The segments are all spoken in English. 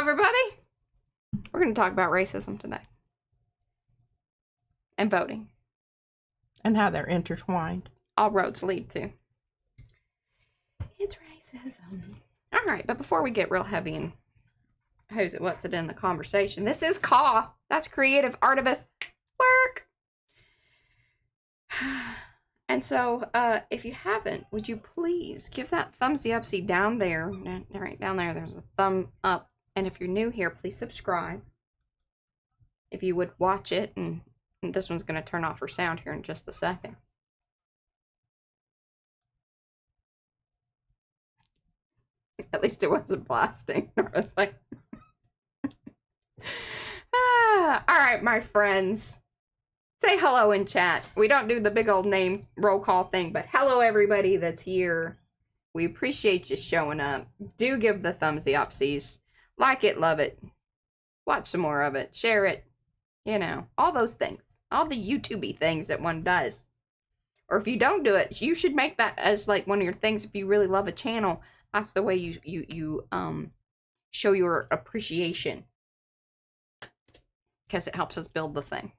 everybody. We're going to talk about racism today. And voting. And how they're intertwined. All roads lead to. It's racism. All right, but before we get real heavy and what's it in the conversation, this is CAW. That's creative artivist work. And so, if you haven't, would you please give that thumbsy upsy down there. Right down there, there's a thumb up. And if you're new here, please subscribe. If you would watch it, and this one's going to turn off her sound here in just a second. At least it wasn't blasting. I was like, all right, my friends. Say hello in chat. We don't do the big old name roll call thing, but hello everybody that's here. We appreciate you showing up. Do give the thumbsy upsies. Like it, love it. Watch some more of it. Share it. You know, all those things. All the YouTube-y things that one does. Or if you don't do it, you should make that as like one of your things. If you really love a channel, that's the way you show your appreciation. Because it helps us build the thing.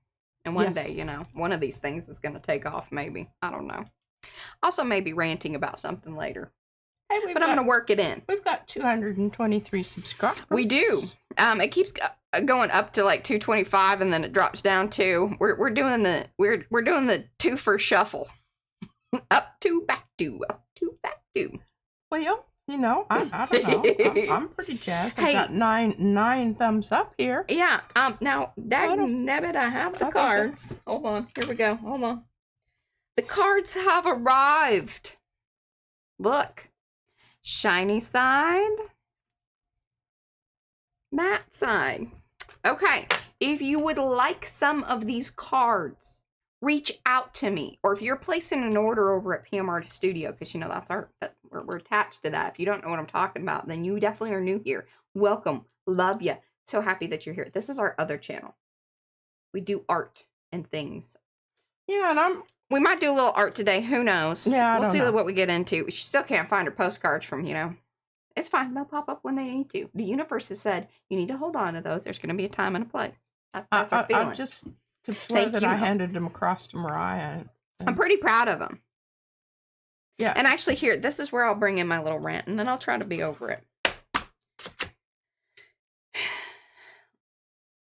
And one day, you know, one of these things is going to take off, maybe. I don't know. Also, maybe ranting about something later. Hey, but I'm going to work it in. We've got 223 subscribers. We do. It keeps going up to like 225, and then it drops down to we're doing the two for shuffle. Up two, back two, up two, back two. Well, you know, I don't know. I'm pretty jazzed. I've got nine thumbs up here. Yeah. Now, dagnabbit, I have the cards. Hold on. Here we go. Hold on. The cards have arrived. Look. Shiny side. Matte side. Okay. If you would like some of these cards, reach out to me. Or if you're placing an order over at PM Artist Studio, because, you know, we're attached to that. If you don't know what I'm talking about, then you definitely are new here. Welcome. Love you. So happy that you're here. This is our other channel. We do art and things. Yeah, and we might do a little art today. Who knows? Yeah, we'll see what we get into. She still can't find her postcards from, you know. It's fine. They'll pop up when they need to. The universe has said you need to hold on to those. There's going to be a time and a place. That's our feeling. I just could swear that I handed them across to Mariah. I'm pretty proud of them. Yeah. And actually, here, this is where I'll bring in my little rant, and then I'll try to be over it.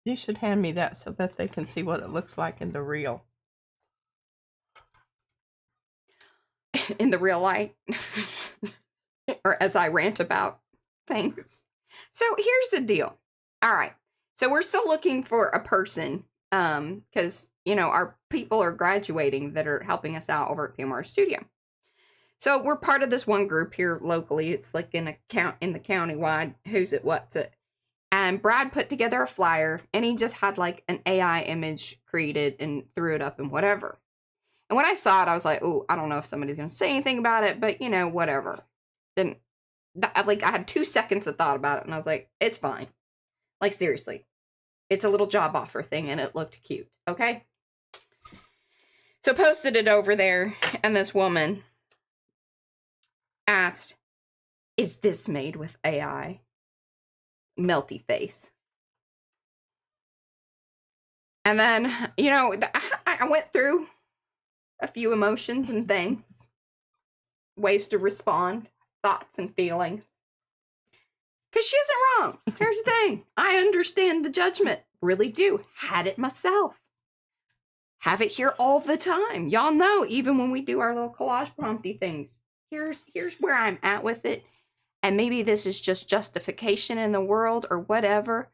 You should hand me that so that they can see what it looks like in the real. In the real light. Or as I rant about things. So here's the deal. All right. So we're still looking for a person. Because, you know, our people are graduating that are helping us out over at PMR Studio. So we're part of this one group here locally. It's like in the countywide, who's it, what's it. And Brad put together a flyer, and he just had like an AI image created and threw it up and whatever. And when I saw it, I was like, oh, I don't know if somebody's going to say anything about it, but, you know, whatever. Then, like, I had 2 seconds of thought about it, and I was like, it's fine. Like, seriously. It's a little job offer thing, and it looked cute, okay? So posted it over there, and this woman asked, is this made with AI? Melty face. And then, you know, I went through a few emotions and things. Ways to respond. Thoughts and feelings. Because she isn't wrong. Here's the thing. I understand the judgment. Really do. Had it myself. Have it here all the time. Y'all know, even when we do our little collage prompty things. Here's where I'm at with it. And maybe this is just justification in the world or whatever.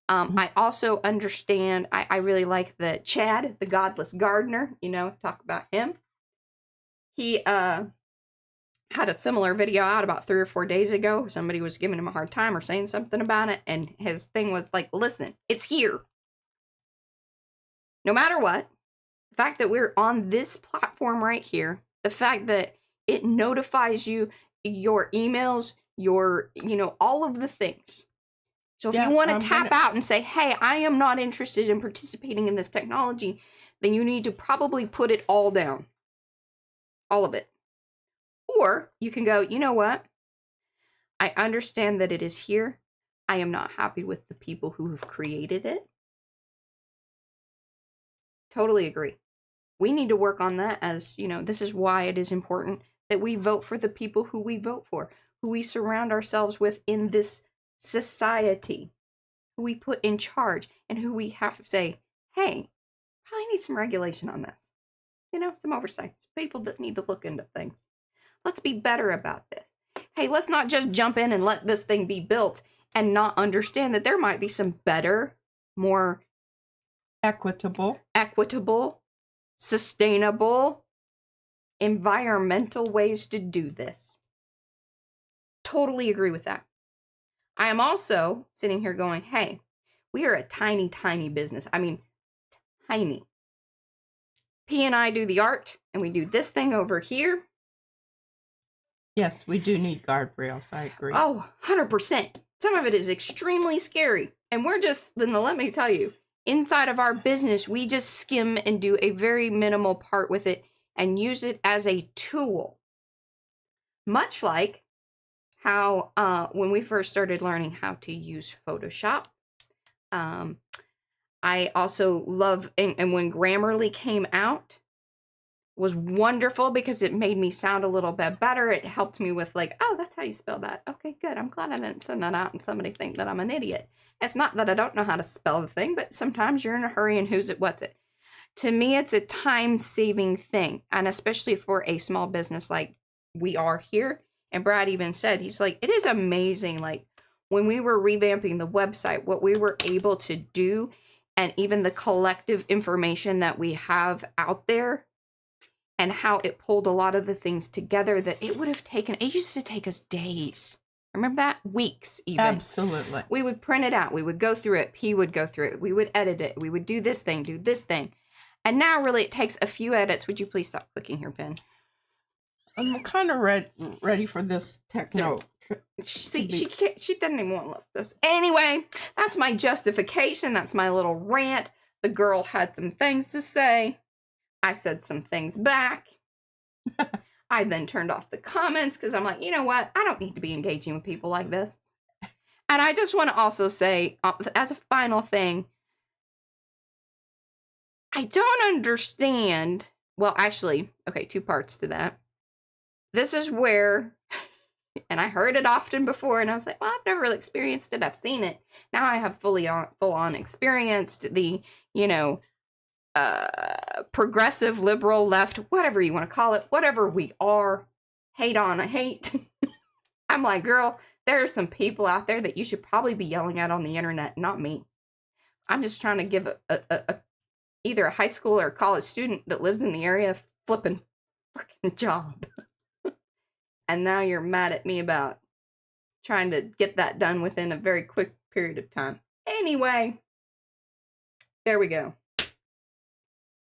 I also understand, I really like the Chad, the godless gardener. You know, talk about him. He had a similar video out about 3 or 4 days ago. Somebody was giving him a hard time or saying something about it. And his thing was like, listen, it's here. No matter what. The fact that we're on this platform right here. The fact that it notifies you your emails, your, you know, all of the things. So if you want to tap out and say, hey, I am not interested in participating in this technology, then you need to probably put it all down. All of it. Or you can go, you know what? I understand that it is here, I am not happy with the people who have created it. Totally agree. We need to work on that, as, you know, this is why it is important that we vote for the people who we vote for, who we surround ourselves with in this society, who we put in charge, and who we have to say, hey, probably need some regulation on this. You know, some oversight. People that need to look into things. Let's be better about this. Hey, let's not just jump in and let this thing be built and not understand that there might be some better, more equitable, sustainable, environmental ways to do this. Totally agree with that. I am also sitting here going, hey, we are a tiny, tiny business. I mean, tiny. P and I do the art, and we do this thing over here. Yes, we do need guardrails. I agree. Oh, 100%. Some of it is extremely scary. And we're just, then let me tell you, inside of our business, we just skim and do a very minimal part with it and use it as a tool. Much like how when we first started learning how to use Photoshop, I also love, and when Grammarly came out, was wonderful because it made me sound a little bit better. It helped me with like, oh, that's how you spell that. Okay, good. I'm glad I didn't send that out and somebody think that I'm an idiot. It's not that I don't know how to spell the thing, but sometimes you're in a hurry and who's it, what's it. To me, it's a time-saving thing, and especially for a small business like we are here. And Brad even said, he's like, it is amazing, like, when we were revamping the website, what we were able to do, and even the collective information that we have out there, and how it pulled a lot of the things together that it would have taken, it used to take us days. Remember that? Weeks, even. Absolutely. We would print it out. We would go through it. He would go through it. We would edit it. We would do this thing, do this thing. And now, really, it takes a few edits. Would you please stop clicking here, Ben? I'm kind of ready for this techno. She doesn't even want to listen to this. Anyway, that's my justification. That's my little rant. The girl had some things to say. I said some things back. I then turned off the comments because I'm like, you know what? I don't need to be engaging with people like this. And I just want to also say, as a final thing, I don't understand. Well, actually, okay, two parts to that. This is where, and I heard it often before, and I was like, well, I've never really experienced it. I've seen it. Now I have full-on experienced the, you know, progressive, liberal, left, whatever you want to call it, whatever we are, hate on a hate. I'm like, girl, there are some people out there that you should probably be yelling at on the internet, not me. I'm just trying to give either a high school or college student that lives in the area flipping freaking job. And now you're mad at me about trying to get that done within a very quick period of time. Anyway, there we go.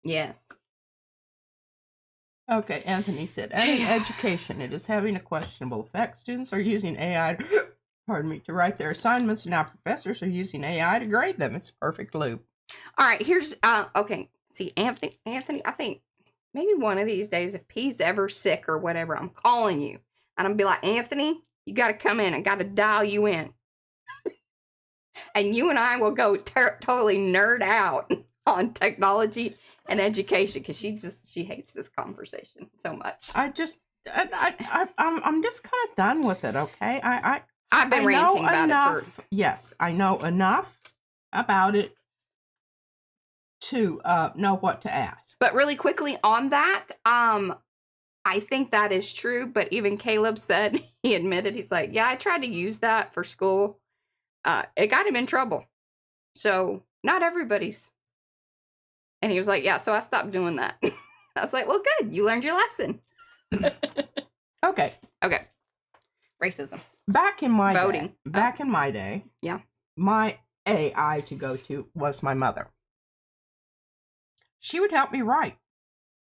Yes. Okay, Anthony said, any education, it is having a questionable effect. Students are using AI, to write their assignments, and now professors are using AI to grade them. It's a perfect loop. All right, here's, okay, see, Anthony, I think maybe one of these days, if he's ever sick or whatever, I'm calling you. And I'm going to be like, Anthony, you got to come in. I got to dial you in. And you and I will go totally nerd out on technology and education, because she hates this conversation so much. I'm just kind of done with it. Okay, I've been ranting about it for. Yes, I know enough about it to know what to ask. But really quickly on that, I think that is true. But even Caleb said, he admitted, he's like, yeah, I tried to use that for school. It got him in trouble. So not everybody's. And he was like, yeah, so I stopped doing that. I was like, well, good. You learned your lesson. Okay. Racism. Back in my Voting. day, yeah, my AI to go to was my mother. She would help me write.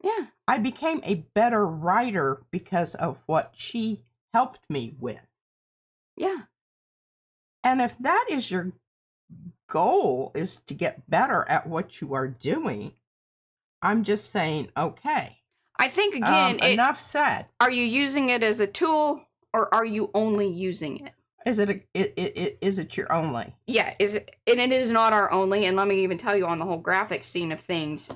Yeah. I became a better writer because of what she helped me with. Yeah. And if that is your goal, is to get better at what you are doing, I'm just saying, okay. I think, again, enough said. Are you using it as a tool, or are you only using it? Is it your only? Yeah, and it is not our only. And let me even tell you on the whole graphic scene of things,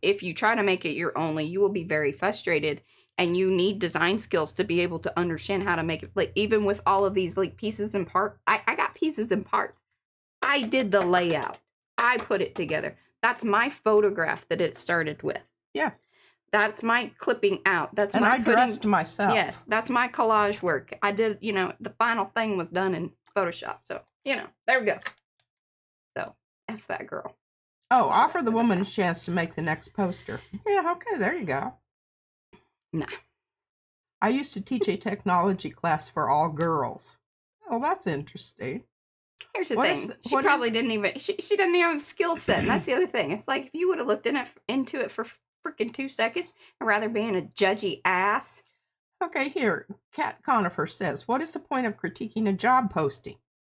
if you try to make it your only, you will be very frustrated, and you need design skills to be able to understand how to make it. Like, even with all of these like pieces and parts, I got pieces and parts. I did the layout. I put it together. That's my photograph that it started with. Yes. That's my clipping out. That's and my I dressed myself. Yes, that's my collage work. I did, the final thing was done in Photoshop. So, there we go. So, F that girl. Oh, offer the woman a chance to make the next poster. Yeah, okay, there you go. Nah. I used to teach a technology class for all girls. Oh, that's interesting. Here's the thing. She probably didn't even, she didn't even have a skill set. And that's the other thing. It's like, if you would have looked into it for freaking 2 seconds, and rather being a judgy ass. Okay, here, Kat Conifer says, what is the point of critiquing a job posting?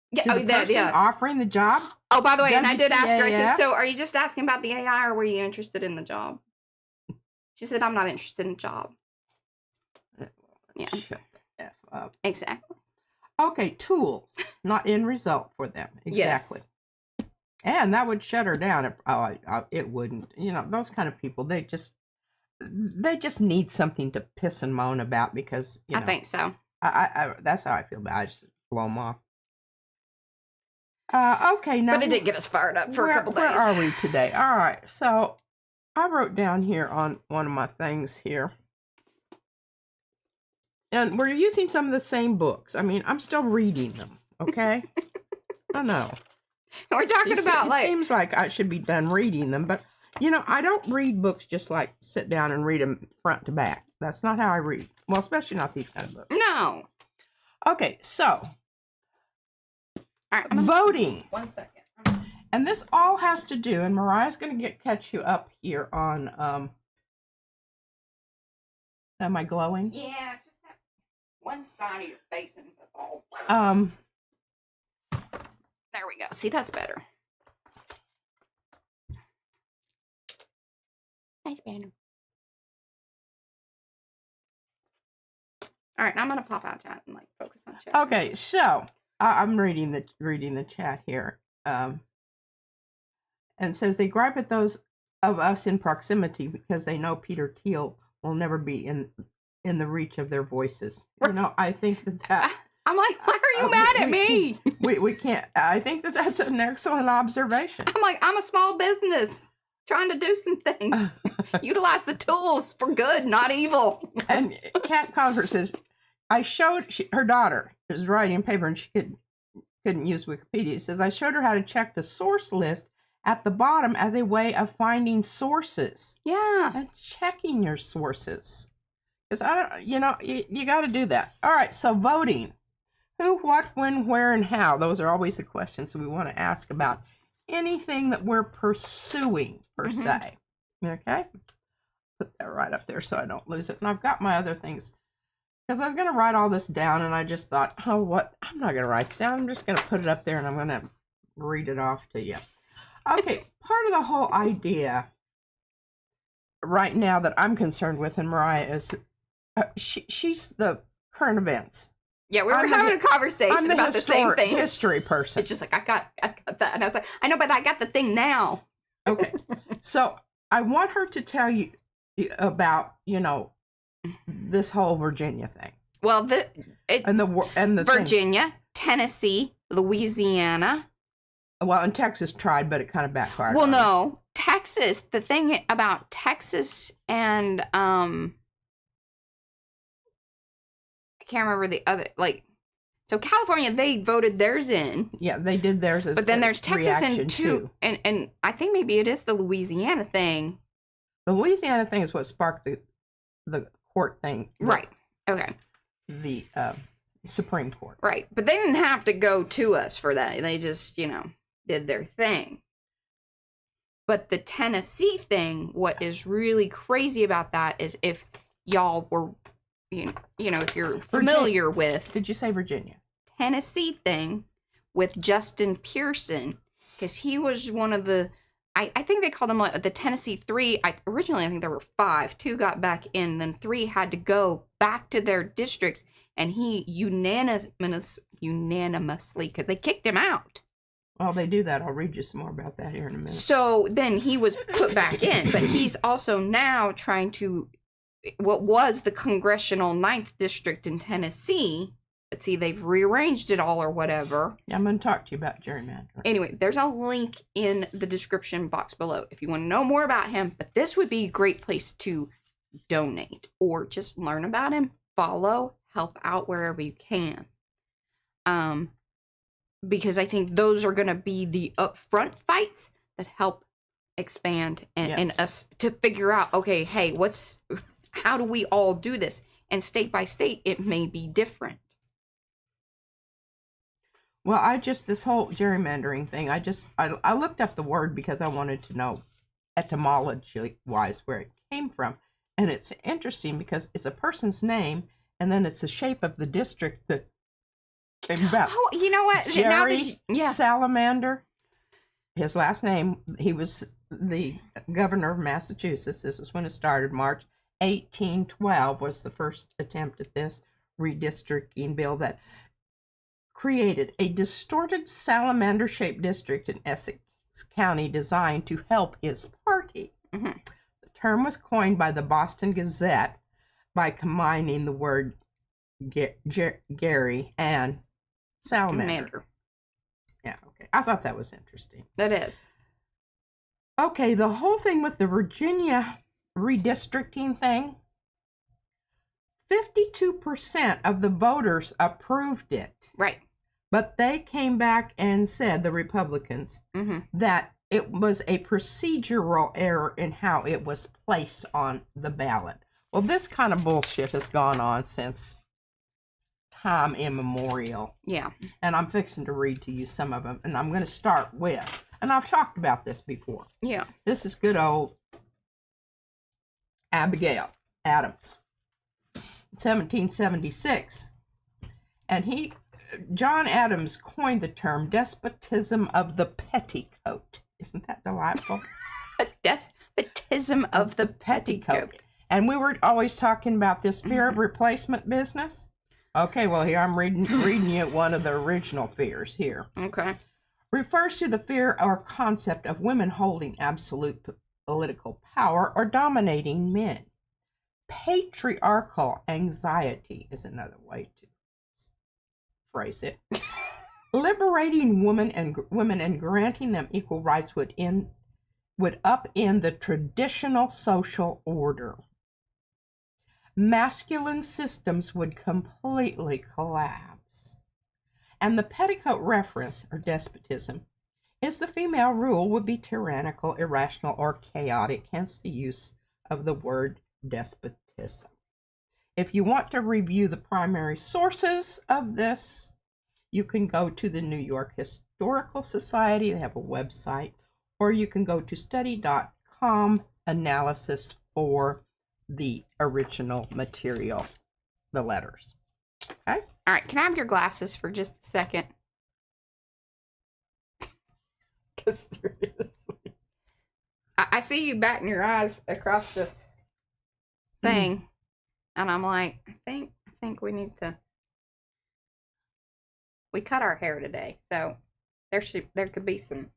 Yeah, offering the job? Oh, by the way, and I did ask her, I said, so are you just asking about the AI, or were you interested in the job? She said, I'm not interested in the job. Yeah. Shut the F up. Exactly. Okay, tools, not end result for them. Exactly. Yes. And that would shut her down. It wouldn't. Those kind of people, they just need something to piss and moan about because, I think so. I that's how I feel about it. I just blow them off. Okay, now. But it did get us fired up for a couple days. Where are we today? All right, so I wrote down here on one of my things here. And we're using some of the same books. I mean, I'm still reading them, okay? I know. We're talking about it seems like I should be done reading them, but I don't read books just like sit down and read them front to back. That's not how I read. Well, especially not these kind of books. No. Okay, so all right, voting. 1 second. And this all has to do, and Mariah's going to catch you up here on. Am I glowing? Yeah, it's just that one side of your face and it's all. There we go. See, that's better. Nice banner. All right, now I'm gonna pop out chat and focus on chat. Okay, so I'm reading the chat here, and says they gripe at those of us in proximity because they know Peter Thiel will never be in the reach of their voices. I think that. I'm like, why are you mad at me? We can't. I think that's an excellent observation. I'm like, I'm a small business trying to do some things. Utilize the tools for good, not evil. And Kat Conver says, I showed her daughter was writing a paper and she couldn't use Wikipedia. It says, I showed her how to check the source list at the bottom as a way of finding sources. Yeah. And checking your sources. Because you got to do that. All right, so voting. Who, what, when, where, and how. Those are always the questions we want to ask about anything that we're pursuing, per se. Okay? Put that right up there so I don't lose it. And I've got my other things. Because I was going to write all this down, and I just thought, I'm not going to write this down. I'm just going to put it up there, and I'm going to read it off to you. Okay, part of the whole idea right now that I'm concerned with, and Mariah is, she's the current events. Yeah, we were having a conversation about the same thing. History person. It's just like, I got that. And I was like, I know, but I got the thing now. Okay. So I want her to tell you about, this whole Virginia thing. Well, and the Virginia, thing. Tennessee, Louisiana. Well, and Texas tried, but it kind of backfired. Well, no. Texas, the thing about Texas and, I can't remember the other, so California, they voted theirs in. Yeah, they did theirs as but then there's Texas and too. And I think maybe it is the Louisiana thing. The Louisiana thing is what sparked the court thing. Right. Okay. The Supreme Court. Right. But they didn't have to go to us for that. They just, did their thing. But the Tennessee thing, what is really crazy about that is if y'all were if you're familiar with... Did you say Virginia? Tennessee thing with Justin Pearson, because he was one of the... I think they called him the Tennessee 3. Originally, I think there were 5. 2 got back in, then 3 had to go back to their districts, and he unanimously unanimously because they kicked him out. Well, they do that. I'll read you some more about that here in a minute. So then he was put back in, but he's also now trying to, what was the congressional 9th district in Tennessee, but see, they've rearranged it all or whatever. Yeah, I'm going to talk to you about gerrymandering. Anyway, there's a link in the description box below if you want to know more about him, but this would be a great place to donate or just learn about him, follow, help out wherever you can. Because I think those are going to be the upfront fights that help expand and us to figure out, okay, hey, how do we all do this? And state by state, it may be different. Well, this whole gerrymandering thing, I looked up the word because I wanted to know etymology-wise where it came from. And it's interesting because it's a person's name, and then it's the shape of the district that came about. Oh, you know what? Salamander. His last name, he was the governor of Massachusetts. This is when it started. March 1812 was the first attempt at this redistricting bill that created a distorted salamander-shaped district in Essex County designed to help his party. Mm-hmm. The term was coined by the Boston Gazette by combining the word gerry and salamander. Yeah, okay. I thought that was interesting. That is. Okay, the whole thing with the Virginia redistricting thing, 52% of the voters approved it. Right. But they came back and said, the Republicans, that it was a procedural error in how it was placed on the ballot. Well, this kind of bullshit has gone on since time immemorial. Yeah. And I'm fixing to read to you some of them. And I'm going to start with, and I've talked about this before. Yeah. This is good old Abigail Adams, 1776. And John Adams coined the term despotism of the petticoat. Isn't that delightful? Despotism of the petticoat. And we were always talking about this fear of replacement business. Okay, well, here I'm reading you one of the original fears here. Okay. Refers to the fear or concept of women holding absolute political power or dominating men. Patriarchal anxiety is another way to phrase it. Liberating women and granting them equal rights would upend the traditional social order. Masculine systems would completely collapse. And the petticoat reference, or despotism, is the female rule would be tyrannical, irrational, or chaotic, hence the use of the word despotism. If you want to review the primary sources of this, you can go to the New York Historical Society. They have a website. Or you can go to study.com analysis for the original material, the letters. Okay? All right. Can I have your glasses for just a second? Because seriously. I see you batting your eyes across this thing. And I'm like, I think we need to. We cut our hair today, so there could be some.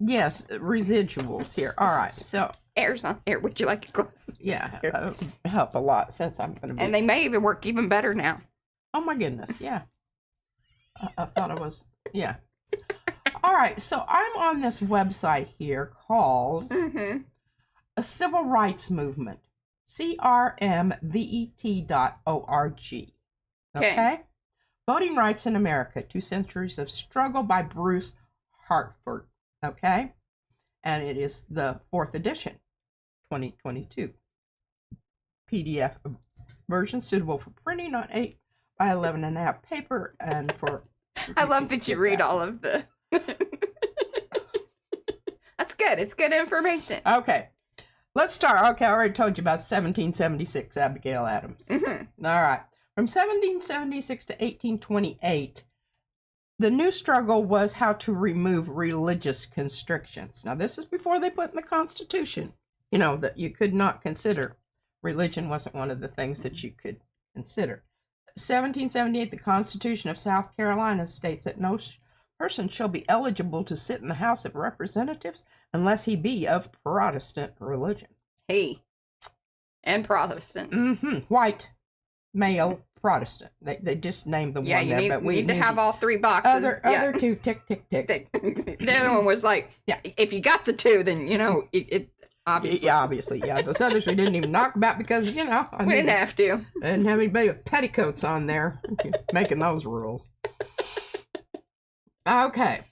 Yes, residuals here. All right, so airs on there. Would you like your glasses? Yeah, help a lot since I'm going to be. And they may even work even better now. Oh my goodness, yeah. I thought it was, yeah. All right, so I'm on this website here called a Civil Rights Movement. CRMVET.org. Okay? Voting Rights in America, 2 Centuries of Struggle by Bruce Hartford. Okay? And it is the 4th edition, 2022. PDF version suitable for printing on 8 by 11.5 paper and for... I love that you read all of the... That's good. It's good information. Okay. Let's start. Okay, I already told you about 1776, Abigail Adams. All right. From 1776 to 1828, the new struggle was how to remove religious constrictions. Now, this is before they put in the Constitution, that you could not consider. Religion wasn't one of the things that you could consider. 1778, the Constitution of South Carolina states that no person shall be eligible to sit in the House of Representatives unless he be of Protestant religion. Hey. And Protestant. White, male, Protestant. They just named the one there. Yeah, but we need to have all three boxes. Other two, tick, tick, tick. The other one was like, if you got the two, then, it obviously. Yeah, obviously, yeah. Those others we didn't even knock about because, we didn't have to. Didn't have anybody with petticoats on there making those rules. Okay.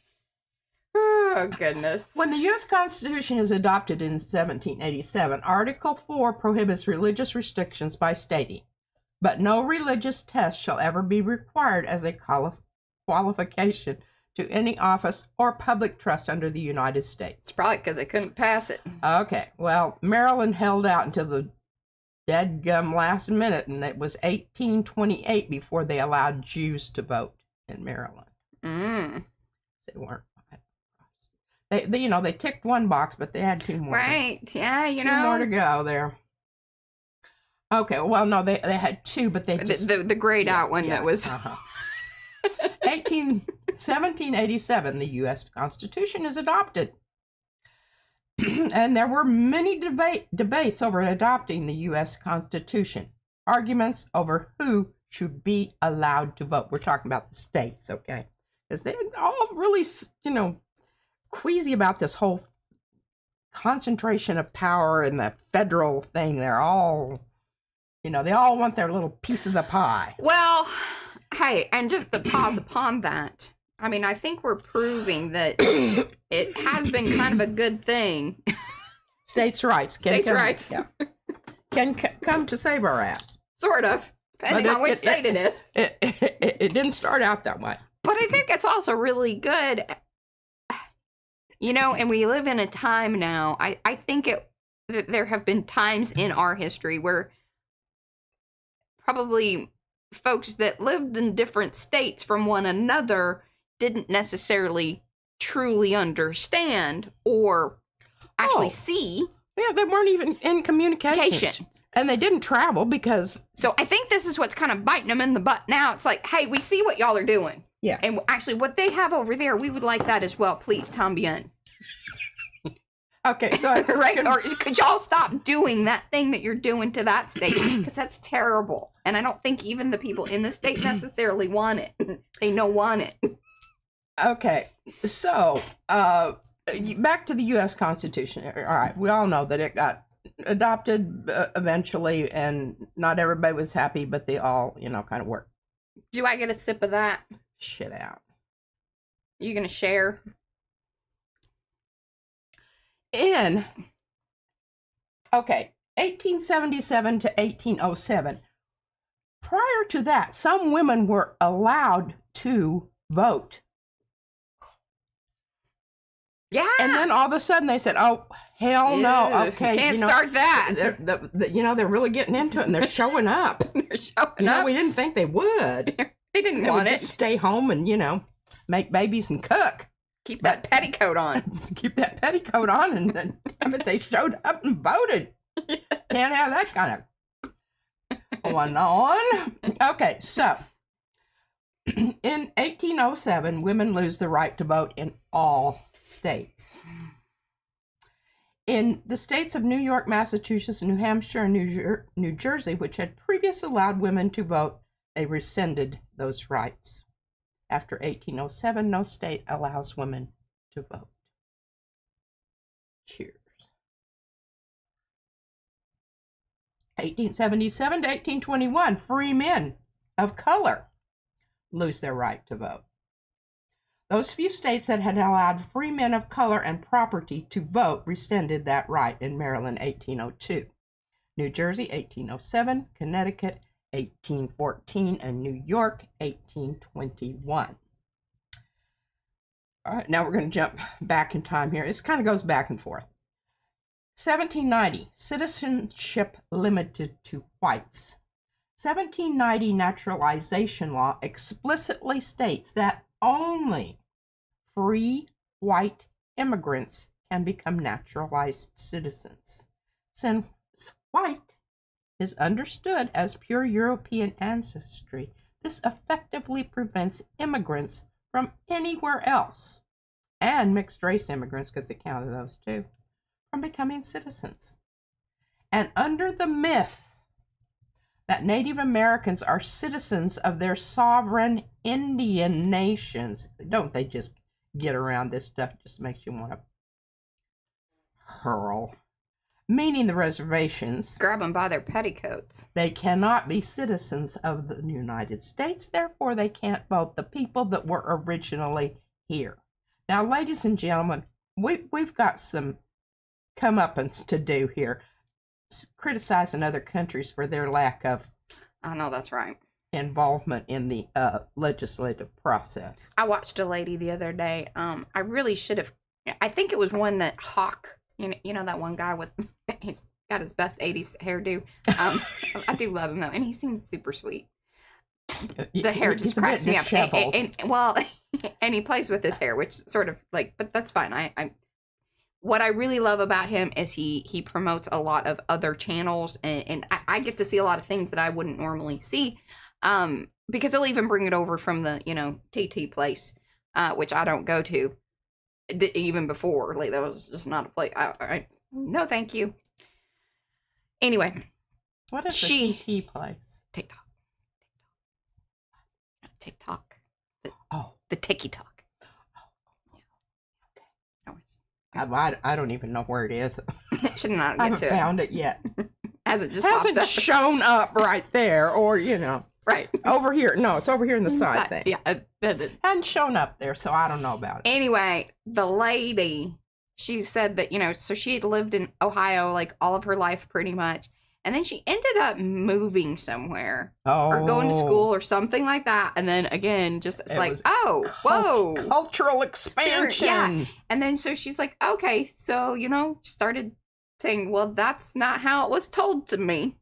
Oh, goodness. When the U.S. Constitution is adopted in 1787, Article 4 prohibits religious restrictions by stating, but no religious test shall ever be required as a qualification to any office or public trust under the United States. It's probably because they couldn't pass it. Okay, well, Maryland held out until the dead-gum last minute, and it was 1828 before they allowed Jews to vote in Maryland. They weren't. They ticked one box, but they had two more. Right, yeah, Two more to go there. Okay, well, no, they had two, but they just... The grayed out one that was... 1787, the U.S. Constitution is adopted. And there were many debates over adopting the U.S. Constitution. Arguments over who should be allowed to vote. We're talking about the states, okay? Because they're all really, queasy about this whole concentration of power and the federal thing. They're all, they all want their little piece of the pie. Well, hey, and just to pause upon that, I mean, I think we're proving that it has been kind of a good thing. States' rights. Rights. Yeah, can come to save our ass. Sort of, depending on which state it is. It didn't start out that way. But I think it's also really good. And we live in a time now, I think that there have been times in our history where probably folks that lived in different states from one another didn't necessarily truly understand or actually see. Yeah, they weren't even in communication. And they didn't travel because... So I think this is what's kind of biting them in the butt now. It's like, hey, we see what y'all are doing. Yeah. And actually, what they have over there, we would like that as well. Please, Tom Bien. Okay, so... right? Or could y'all stop doing that thing that you're doing to that state? Because that's terrible. And I don't think even the people in the state necessarily want it. They don't want it. Okay, so, back to the U.S. Constitution. All right, we all know that it got adopted eventually, and not everybody was happy, but they all, kind of worked. Do I get a sip of that? Shit out. You gonna share? In 1877 to 1807, prior to that, some women were allowed to vote. Yeah. And then all of a sudden they said, oh, hell no. Okay. Can't start that. They're really getting into it and they're showing up. They're showing up. We didn't think they would. They didn't want it. Just stay home and, make babies and cook. Keep that petticoat on. Keep that petticoat on and damn it, they showed up and voted. Can't have that kind of going on. Okay, so in 1807, women lose the right to vote in all states. In the states of New York, Massachusetts, New Hampshire, and New Jersey, which had previously allowed women to vote, they rescinded those rights. After 1807, no state allows women to vote. Cheers. 1877 to 1821, free men of color lose their right to vote. Those few states that had allowed free men of color and property to vote rescinded that right in Maryland, 1802. New Jersey, 1807, Connecticut, 1814, and New York, 1821. All right, now we're going to jump back in time here. This kind of goes back and forth. 1790, citizenship limited to whites. 1790 naturalization law explicitly states that only free white immigrants can become naturalized citizens. Since white is understood as pure European ancestry, this effectively prevents immigrants from anywhere else, and mixed race immigrants, because they counted those too, from becoming citizens. And under the myth that Native Americans are citizens of their sovereign Indian nations, don't they just get around this stuff? It just makes you want to hurl. Meaning the reservations, Grab them by their petticoats. They cannot be citizens of the United States, therefore they can't vote. The people that were originally here. Now, ladies and gentlemen, we've got some comeuppance to do here, criticizing other countries for their lack of, I know that's right, involvement in the legislative process. I watched a lady the other day. I really should have. I think it was one that Hawk. You know that one guy with, he's got his best 80s hairdo. I do love him though, and he seems super sweet. The hair just cracks me up. And he plays with his hair, which sort of like, but that's fine. I what I really love about him is he promotes a lot of other channels, and I get to see a lot of things that I wouldn't normally see, because he'll even bring it over from the TT place, which I don't go to. Even before, like, that was just not a place. No, thank you. Anyway, what is the TT place? TikTok. The TikTok. I don't even know where it is. Should not get I haven't to found it yet. Hasn't shown up right there, or right over here. No, it's over here in the side thing. Yeah, hadn't shown up there, so I don't know about it. Anyway, the lady, she said that so she had lived in Ohio like all of her life pretty much, and then she ended up moving somewhere or going to school or something like that, and then again just whoa, cultural expansion. Yeah, and then so she's like, okay, so started saying, well, that's not how it was told to me.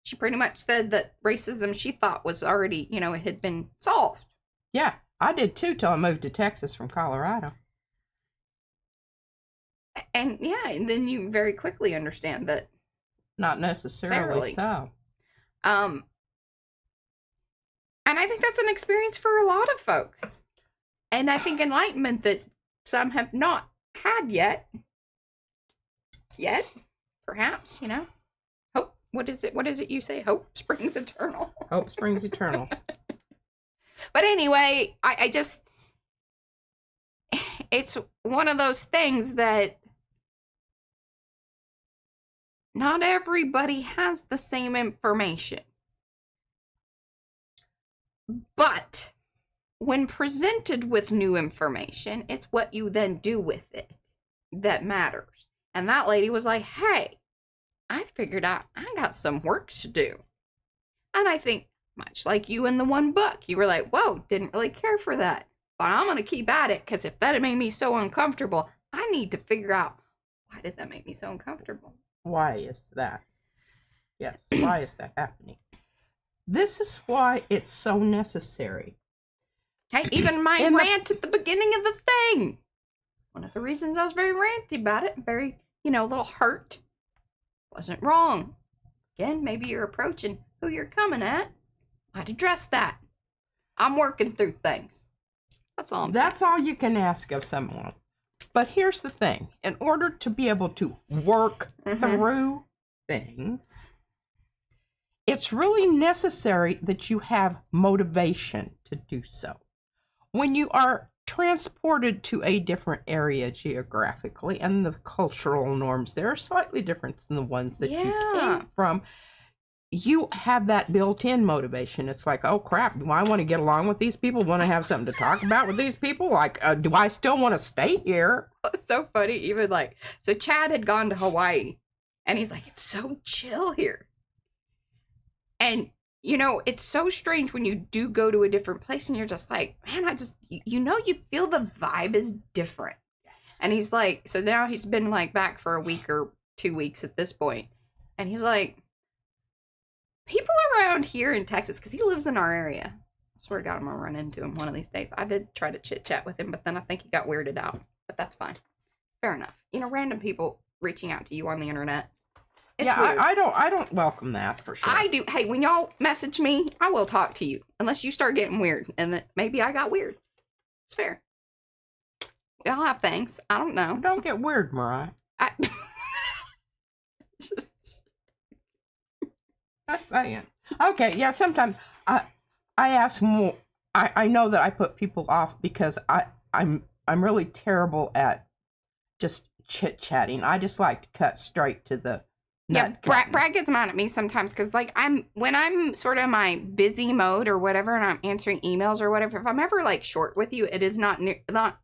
She pretty much said that racism she thought was already, it had been solved. Yeah, I did too till I moved to Texas from Colorado. And and then you very quickly understand that. Not necessarily so. And I think that's an experience for a lot of folks. And I think enlightenment that some have not had yet, perhaps, hope. What is it you say? Hope springs eternal. Hope springs eternal. But anyway, I just, it's one of those things that not everybody has the same information. But when presented with new information, it's what you then do with it that matters. And that lady was like, hey, I figured out I got some work to do. And I think, much like you in the one book, you were like, whoa, didn't really care for that. But I'm going to keep at it, because if that made me so uncomfortable, I need to figure out, why did that make me so uncomfortable? Why is that? Yes, why is that happening? This is why it's so necessary. Hey, even my rant at the beginning of the thing. One of the reasons I was very ranty about it, very, a little hurt, wasn't wrong. Again, maybe you're approaching who you're coming at. I'd address that. I'm working through things. That's all I'm saying. That's all you can ask of someone. But here's the thing. In order to be able to work through things, it's really necessary that you have motivation to do so. When you are transported to a different area geographically, and the cultural norms there are slightly different than the ones that you came from, you have that built-in motivation. It's like, oh crap, do I want to get along with these people? Want to have something to talk about with these people? Like, do I still want to stay here? It's so funny. Even like, so Chad had gone to Hawaii, and he's like, it's so chill here. And it's so strange when you do go to a different place, and you're just like, man, you feel the vibe is different. Yes. And he's like, so now he's been like back for a week or 2 weeks at this point, and he's like, people around here in Texas, because he lives in our area. I swear to God, I'm going to run into him one of these days. I did try to chit-chat with him, but then I think he got weirded out. But that's fine. Fair enough. Random people reaching out to you on the internet. It's yeah, weird. I don't welcome that for sure. I do. Hey, when y'all message me, I will talk to you. Unless you start getting weird. And then maybe I got weird. It's fair. Y'all have things. I don't know. Don't get weird, Mariah. Just... Just saying. Okay, yeah, sometimes I ask more. I know that I put people off because I'm really terrible at just chit-chatting. I just like to cut straight to the nut. Brad gets mad at me sometimes because, like, when I'm sort of my busy mode or whatever, and I'm answering emails or whatever. If I'm ever like short with you, it is not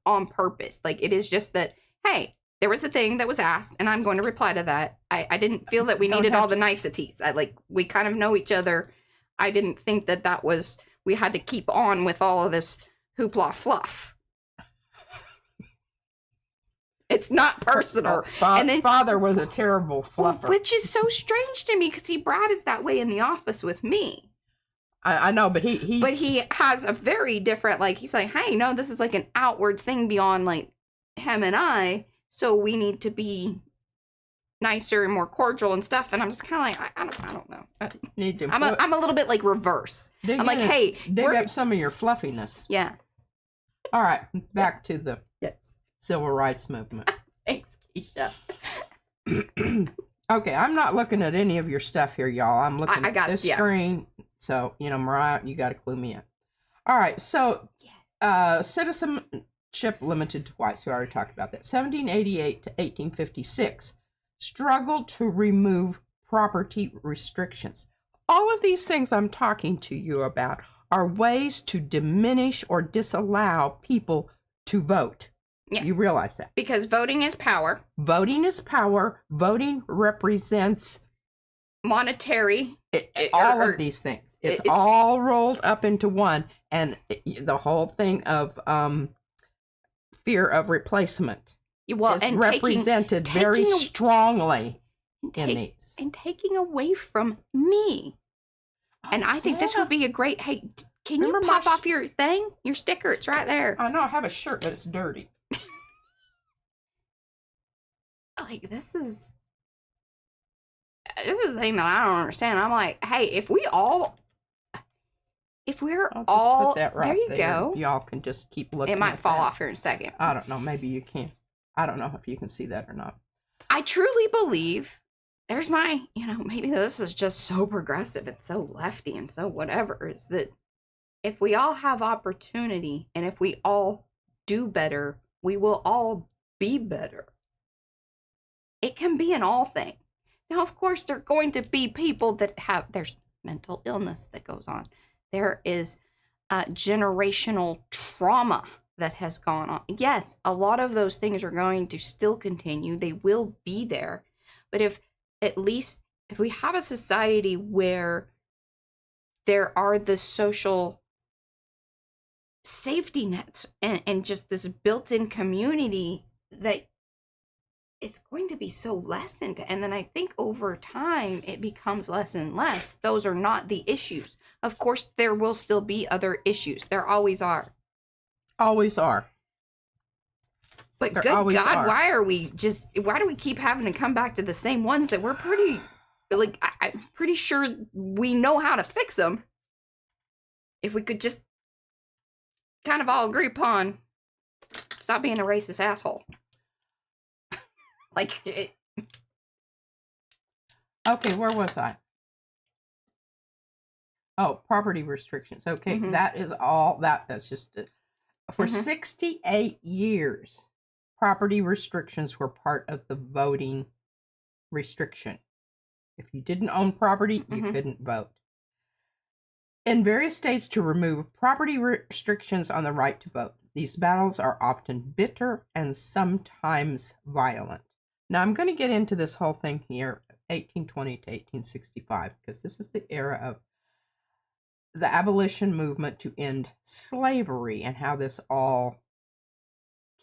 on purpose. Like, it is just that, hey, there was a thing that was asked, and I'm going to reply to that. I didn't feel that we needed all the niceties. We kind of know each other. I didn't think that was we had to keep on with all of this hoopla fluff. It's not personal. And then father was a terrible fluffer. Which is so strange to me, because Brad is that way in the office with me. I know, but he has a very different, like, he's like, hey, no, this is like an outward thing beyond like him and I, so we need to be nicer and more cordial and stuff. And I'm just kind of like, I don't know. I'm a little bit like reverse. I'm like, hey, dig up some of your fluffiness. Yeah. All right, back to the civil rights movement. Thanks, Keisha. Okay, I'm not looking at any of your stuff here, y'all. I'm looking at this screen. So, Mariah, you got to clue me in. All right, so citizenship limited to whites. We already talked about that. 1788 to 1856 struggled to remove property restrictions. All of these things I'm talking to you about are ways to diminish or disallow people to vote. Yes. You realize that. Because voting is power. Voting is power. Voting represents monetary. All of these things. It's all rolled up into one. And the whole thing of fear of replacement is represented very strongly in these. And taking away from me. And I think this would be a great, hey, can you pop off your thing? Your sticker, it's right there. I know, I have a shirt, but it's dirty. Like, this is the thing that I don't understand. I'm like, hey, if we're all put that right there you go. Y'all can just keep looking. It might fall off here in a second. I don't know. Maybe you can. I don't know if you can see that or not. I truly believe there's my, maybe this is just so progressive and so lefty and so whatever, is that if we all have opportunity and if we all do better, we will all be better. It can be an all thing. Now, of course, there are going to be people that there's mental illness that goes on. There is generational trauma that has gone on. Yes, a lot of those things are going to still continue. They will be there. But if we have a society where there are the social safety nets and just this built-in community, that it's going to be so lessened. And then I think over time it becomes less and less. Those are not the issues. Of course, there will still be other issues. There always are. Always are. But good God, why do we keep having to come back to the same ones that we're I'm pretty sure we know how to fix them. If we could just kind of all agree upon stop being a racist asshole. Okay, where was I? Oh, property restrictions. Okay, that is all that's just it. For 68 years, property restrictions were part of the voting restriction. If you didn't own property, you couldn't vote. In various states to remove property restrictions on the right to vote. These battles are often bitter and sometimes violent. Now, I'm going to get into this whole thing here, 1820 to 1865, because this is the era of the abolition movement to end slavery and how this all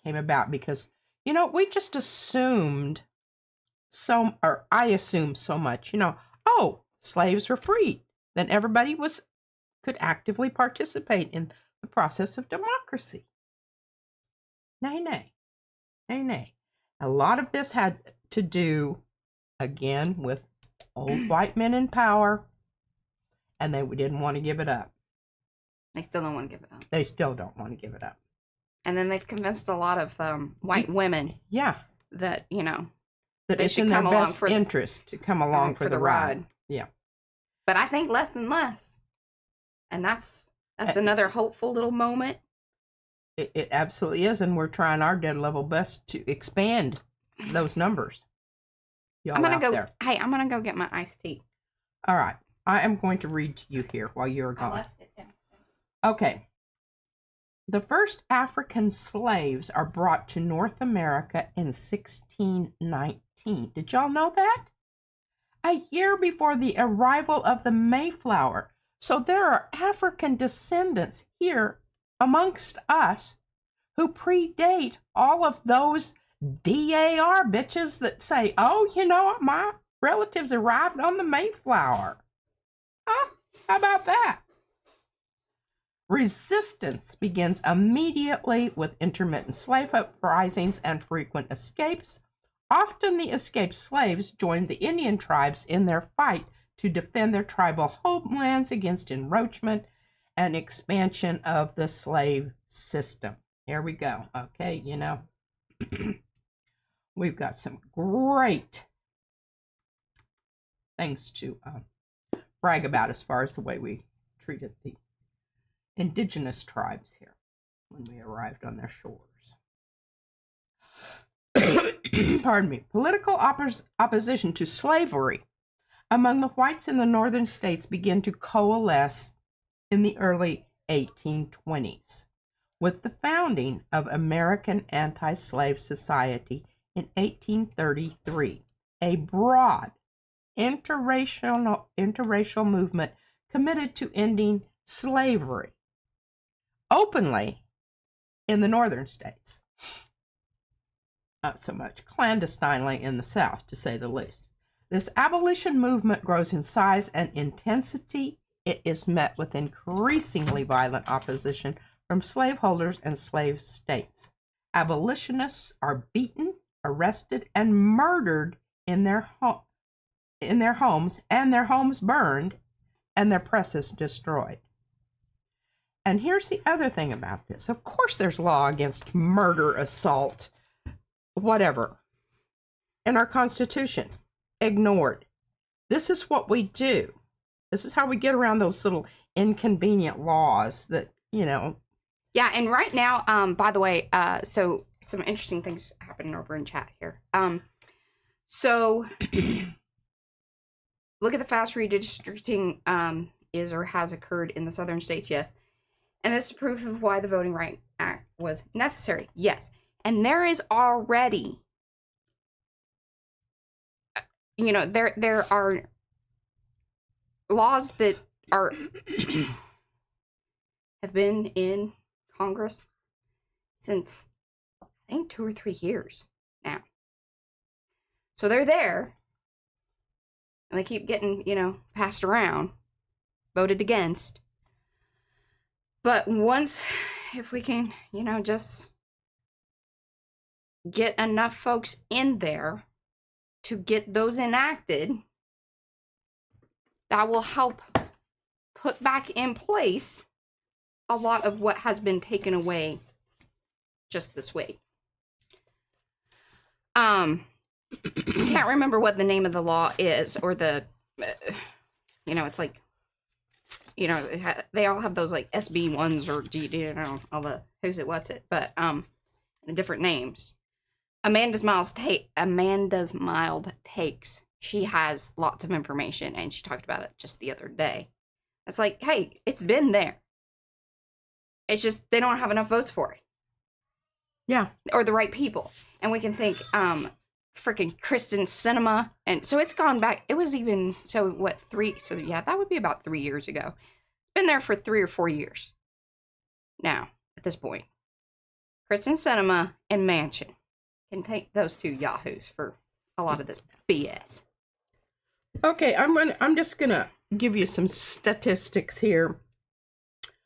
came about. Because, we just assumed I assumed so much, slaves were freed. Then everybody could actively participate in the process of democracy. Nay. A lot of this had to do, again, with old white men in power, and they didn't want to give it up. They still don't want to give it up. They still don't want to give it up. And then they've convinced a lot of white women that, that they it's should in their come along best for interest to come along for the ride. Yeah. But I think less and less. And that's another hopeful little moment. It absolutely is, and we're trying our dead level best to expand those numbers. Y'all I'm gonna go. there. Hey, I'm gonna go get my iced tea. All right, I am going to read to you here while you're I gone. left it downstairs. Okay. The first African slaves are brought to North America in 1619. Did y'all know that? A year before the arrival of the Mayflower. So there are African descendants here amongst us who predate all of those DAR bitches that say, oh, my relatives arrived on the Mayflower. Huh? How about that? Resistance begins immediately with intermittent slave uprisings and frequent escapes. Often the escaped slaves joined the Indian tribes in their fight to defend their tribal homelands against encroachment and expansion of the slave system. Here we go. Okay, we've got some great things to brag about as far as the way we treated the indigenous tribes here when we arrived on their shores. Pardon me. Political opposition to slavery among the whites in the northern states began to coalesce in the early 1820s with the founding of American Anti-Slave Society in 1833, a broad interracial movement committed to ending slavery openly in the northern states. Not so much clandestinely in the South, to say the least. This abolition movement grows in size and intensity. It is met with increasingly violent opposition from slaveholders and slave states. Abolitionists are beaten, arrested, and murdered in their homes, and their homes burned, and their presses destroyed. And here's the other thing about this. Of course, there's law against murder, assault, whatever, in our Constitution. Ignored. This is what we do. This is how we get around those little inconvenient laws that, Yeah, and right now, by the way, so some interesting things happening over in chat here. So look at the fast redistricting is or has occurred in the southern states, yes. And this is proof of why the Voting Rights Act was necessary, yes. And there is already, there are laws that have been in Congress since, I think, 2 or 3 years now. So they're there, and they keep getting, passed around, voted against. But if we can, just get enough folks in there to get those enacted, that will help put back in place a lot of what has been taken away just this week. I can't remember what the name of the law is, or it's like, they all have those like SB ones or all the who's it, what's it, but the different names. Amanda's Mild Takes. She has lots of information, and she talked about it just the other day. It's like, hey, it's been there. It's just they don't have enough votes for it. Yeah. Or the right people. And we can think freaking Kristen Cinema. And so it's gone back. It was even, that would be about 3 years ago. Been there for 3 or 4 years now at this point. Kristen Cinema and Manchin can take those two yahoos for a lot of this BS. Okay, I'm just gonna give you some statistics here.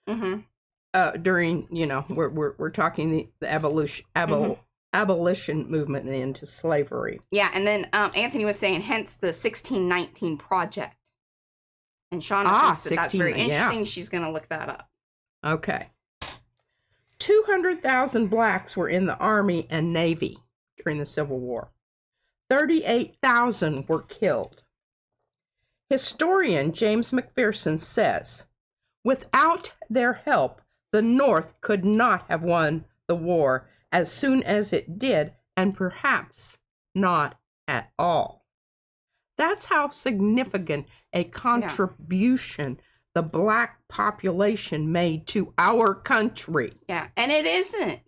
Mm-hmm. During, we're talking the abolition movement into slavery. Yeah, and then Anthony was saying, hence the 1619 project. And Shauna thinks that that's very interesting. Yeah. She's going to look that up. Okay. 200,000 blacks were in the Army and Navy during the Civil War. 38,000 were killed. Historian James McPherson says, without their help, the North could not have won the war as soon as it did, and perhaps not at all. That's how significant a contribution the black population made to our country. Yeah, and it isn't.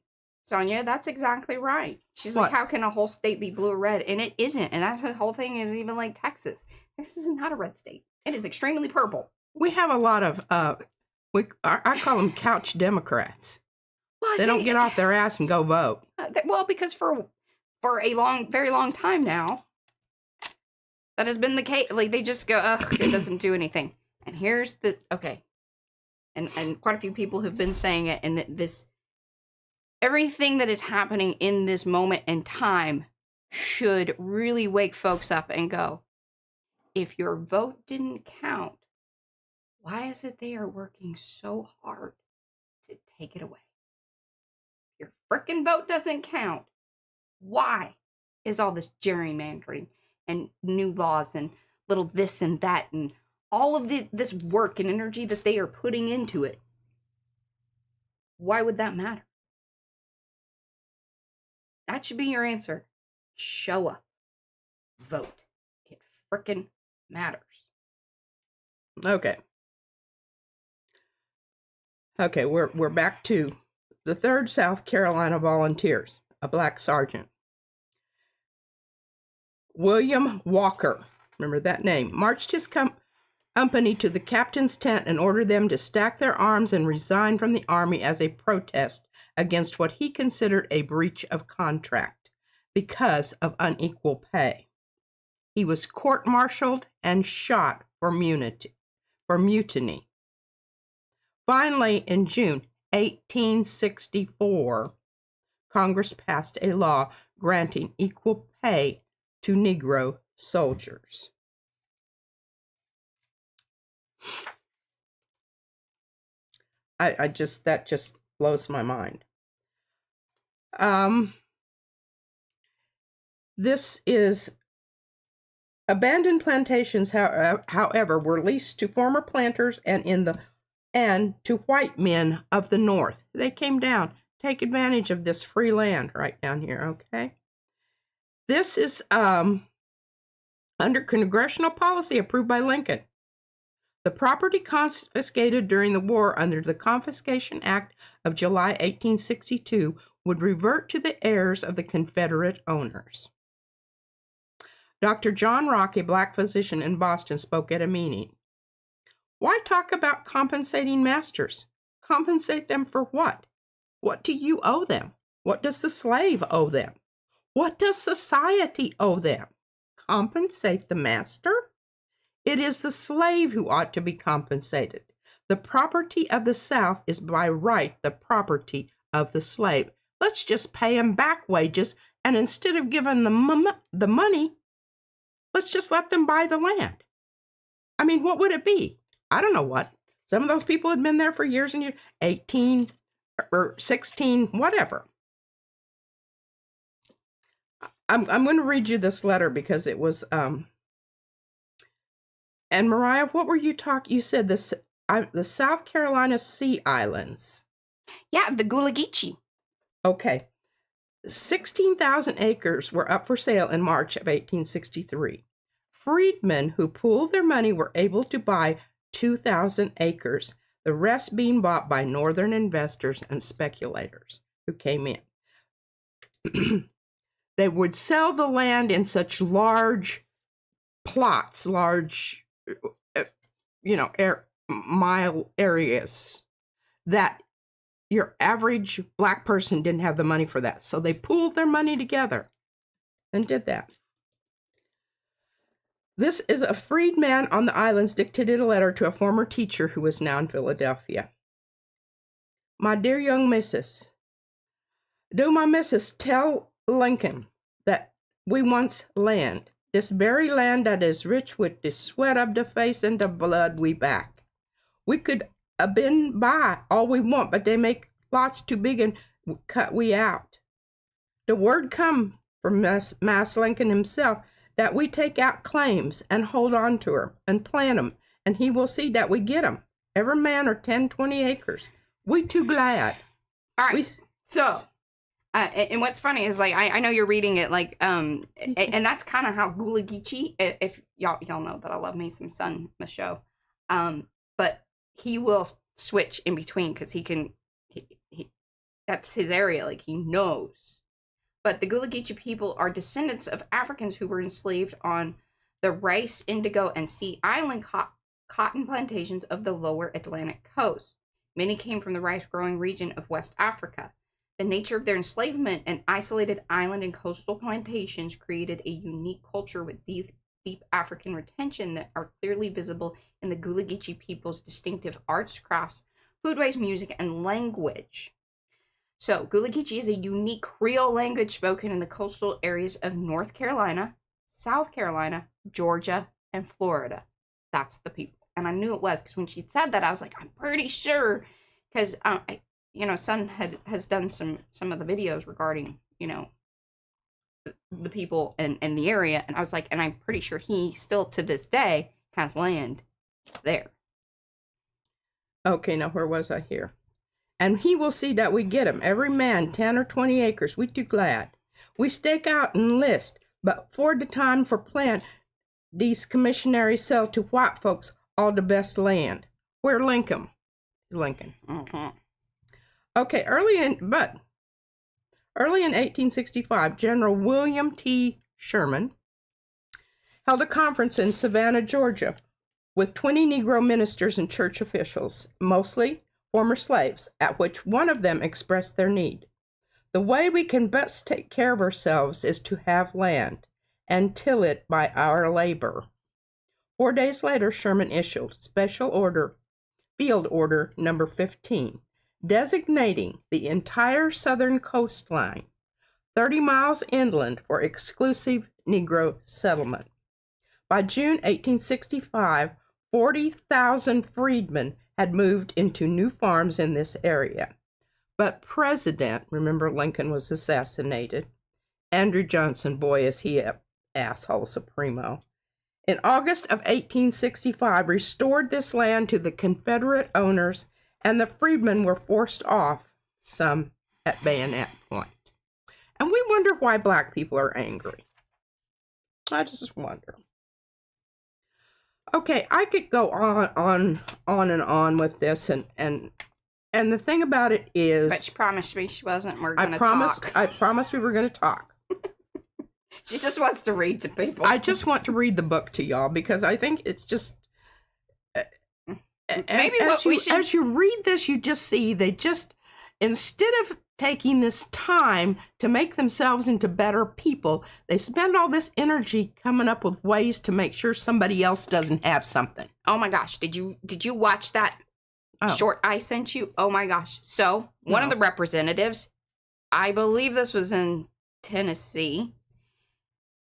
Sonia, that's exactly right. She's like, how can a whole state be blue or red? And it isn't. And that's the whole thing is even like Texas. Texas is not a red state. It is extremely purple. We have a lot of, I call them couch Democrats. Well, they don't get off their ass and go vote. Well, because for a very long time now, that has been the case. Like, they just go, ugh, it doesn't do anything. And here's the, okay. And quite a few people have been saying it, and this, everything that is happening in this moment in time should really wake folks up and go, if your vote didn't count, why is it they are working so hard to take it away? If your frickin' vote doesn't count, why is all this gerrymandering and new laws and little this and that and all of this work and energy that they are putting into it? Why would that matter? That should be your answer. Show up. Vote. It frickin' matters. Okay. Okay, we're back to the 3rd South Carolina Volunteers, a black sergeant. William Walker, remember that name, marched his company to the captain's tent and ordered them to stack their arms and resign from the Army as a protest against what he considered a breach of contract because of unequal pay. He was court-martialed and shot for mutiny. Finally, in June 1864, Congress passed a law granting equal pay to Negro soldiers. That just blows my mind. This is abandoned plantations, however, were leased to former planters and to white men of the North. They came down, take advantage of this free land right down here, okay? This is under congressional policy approved by Lincoln. The property confiscated during the war under the Confiscation Act of July 1862 would revert to the heirs of the Confederate owners. Dr. John Rock, a black physician in Boston, spoke at a meeting. Why talk about compensating masters? Compensate them for what? What do you owe them? What does the slave owe them? What does society owe them? Compensate the master? It is the slave who ought to be compensated. The property of the South is by right the property of the slave. Let's just pay him back wages, and instead of giving them the money, let's just let them buy the land. I mean, what would it be? I don't know what. Some of those people had been there for years and years, 18 or 16, whatever. I'm going to read you this letter because it was, and Mariah, what were you talking? You said the South Carolina Sea Islands. Yeah, the Gullah Geechee. Okay. 16,000 acres were up for sale in March of 1863. Freedmen who pooled their money were able to buy 2,000 acres, the rest being bought by northern investors and speculators who came in. They would sell the land in such large plots, large, mile areas that your average black person didn't have the money for that. So they pooled their money together and did that. This is a freedman on the islands dictated a letter to a former teacher who is now in Philadelphia. My dear young missus, do my missus tell Lincoln, that we wants land. This very land that is rich with the sweat of the face and the blood we back. We could have been by all we want, but they make lots too big and cut we out. The word come from Mass Lincoln himself that we take out claims and hold on to them and plant them, and he will see that we get them. Every man or 10, 20 acres. We too glad. All right. And what's funny is, like, I know you're reading it, like, and that's kind of how Gula Geechee, if y'all know that I love me some Sun Michaud, but he will switch in between because he that's his area, like, he knows. But the Gula Geechee people are descendants of Africans who were enslaved on the rice, indigo, and sea island cotton plantations of the lower Atlantic coast. Many came from the rice-growing region of West Africa. The nature of their enslavement and isolated island and coastal plantations created a unique culture with deep African retention that are clearly visible in the Gula Geechee people's distinctive arts, crafts, foodways, music, and language. So, Gula Geechee is a unique Creole language spoken in the coastal areas of North Carolina, South Carolina, Georgia, and Florida. That's the people. And I knew it was, because when she said that, I was like, I'm pretty sure, because, Sun has done some of the videos regarding, the people and the area, and I was like, and I'm pretty sure he still, to this day, has land there. Okay, now where was I here? And he will see that we get 'em. Every man, 10 or 20 acres. We too glad. We stake out and list, but for the time for plant, these commissionaries sell to white folks all the best land. Where Lincoln? Mm-hmm. Okay, early in 1865, General William T. Sherman held a conference in Savannah, Georgia, with 20 Negro ministers and church officials, mostly former slaves, at which one of them expressed their need. The way we can best take care of ourselves is to have land and till it by our labor. 4 days later, Sherman issued Field Order Number 15, designating the entire southern coastline, 30 miles inland, for exclusive Negro settlement. By June 1865, 40,000 freedmen had moved into new farms in this area. But remember Lincoln was assassinated. Andrew Johnson, boy, is he a asshole supremo. In August of 1865, restored this land to the Confederate owners, and the freedmen were forced off, some at bayonet point. And we wonder why black people are angry. I just wonder. Okay, I could go on and on with this, and the thing about it is, but she promised me she wasn't. We're gonna talk. I promised we were going to talk. She just wants to read to people. I just want to read the book to y'all because I think it's just. Maybe as you read this, you just see they just, instead of taking this time to make themselves into better people, they spend all this energy coming up with ways to make sure somebody else doesn't have something. Oh my gosh, did you watch that short I sent you? Oh my gosh. So one of the representatives, I believe this was in Tennessee,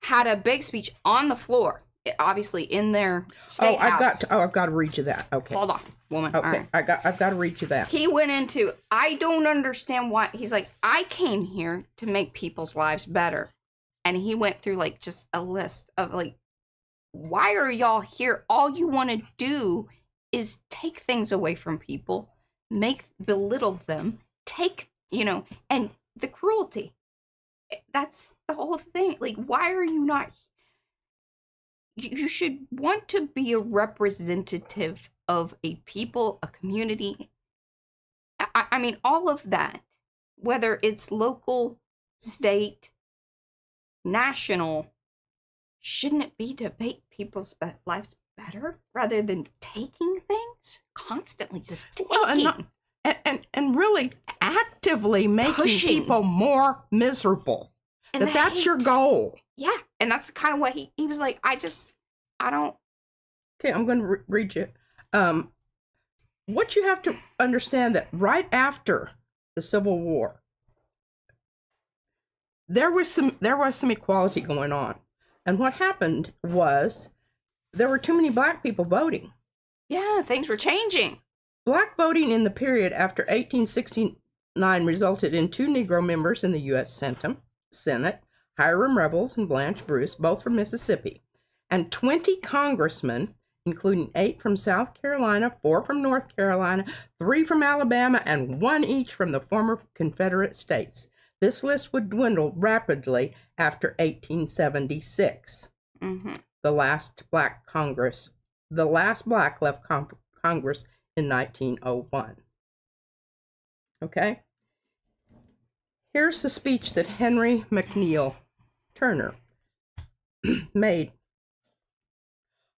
had a big speech on the floor, obviously in their state house. I've got to read you that. Okay. Hold on, woman. Okay, right. I've got to read you that. He went into, I don't understand why. He's like, I came here to make people's lives better. And he went through like just a list of like, why are y'all here? All you want to do is take things away from people, belittle them, and the cruelty. That's the whole thing. Like, why are you not? You should want to be a representative of a people, a community. I mean, all of that, whether it's local, state, national, shouldn't it be to make people's lives better rather than taking things? Constantly just taking. And really actively making people more miserable. And that's your goal. Yeah. And that's kind of what he was like, I don't. Okay, I'm going to read you. What you have to understand that right after the Civil War, there was some equality going on. And what happened was there were too many black people voting. Yeah, things were changing. Black voting in the period after 1869 resulted in 2 Negro members in the U.S. Senate, Hiram Revels and Blanche Bruce, both from Mississippi, and 20 congressmen, including 8 from South Carolina, 4 from North Carolina, 3 from Alabama, and 1 each from the former Confederate states. This list would dwindle rapidly after 1876. Mm-hmm. The last black left Congress in 1901. Okay? Here's the speech that Henry McNeill Turner made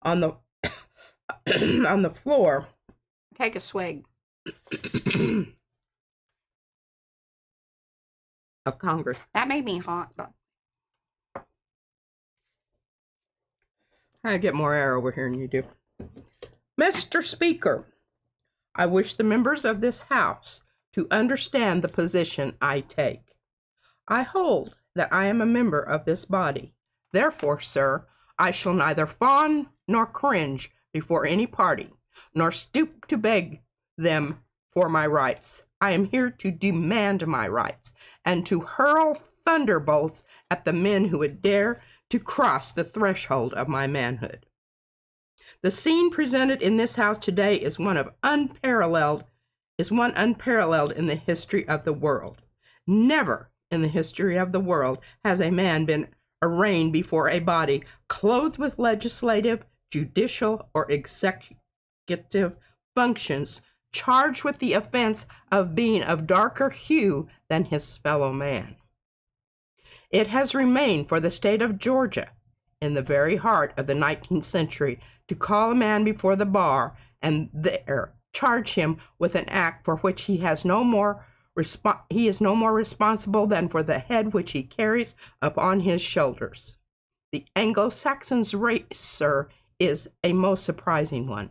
on the on the floor. Take a swig. Of Congress. That made me hot. But... I get more air over here than you do. Mr. Speaker, I wish the members of this House to understand the position I take. I hold that I am a member of this body. Therefore, sir, I shall neither fawn nor cringe before any party, nor stoop to beg them for my rights. I am here to demand my rights and to hurl thunderbolts at the men who would dare to cross the threshold of my manhood. The scene presented in this House today is one unparalleled in the history of the world. Never in the history of the world has a man been arraigned before a body clothed with legislative, judicial, or executive functions, charged with the offense of being of darker hue than his fellow man. It has remained for the state of Georgia, in the very heart of the 19th century, to call a man before the bar and there charge him with an act for which he is no more responsible than for the head which he carries upon his shoulders. The Anglo-Saxon's race, sir, is a most surprising one.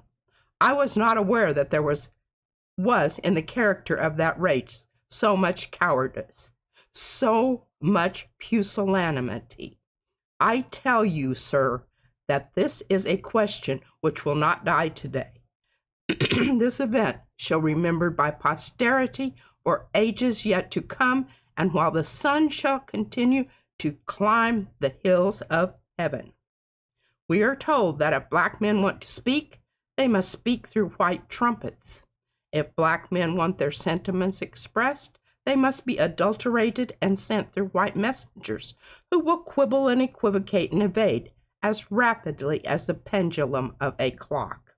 I was not aware that there was in the character of that race so much cowardice, so much pusillanimity. I tell you, sir, that this is a question which will not die today. This event shall be remembered by posterity for ages yet to come, and while the sun shall continue to climb the hills of heaven. We are told that if black men want to speak, they must speak through white trumpets. If black men want their sentiments expressed, they must be adulterated and sent through white messengers who will quibble and equivocate and evade as rapidly as the pendulum of a clock.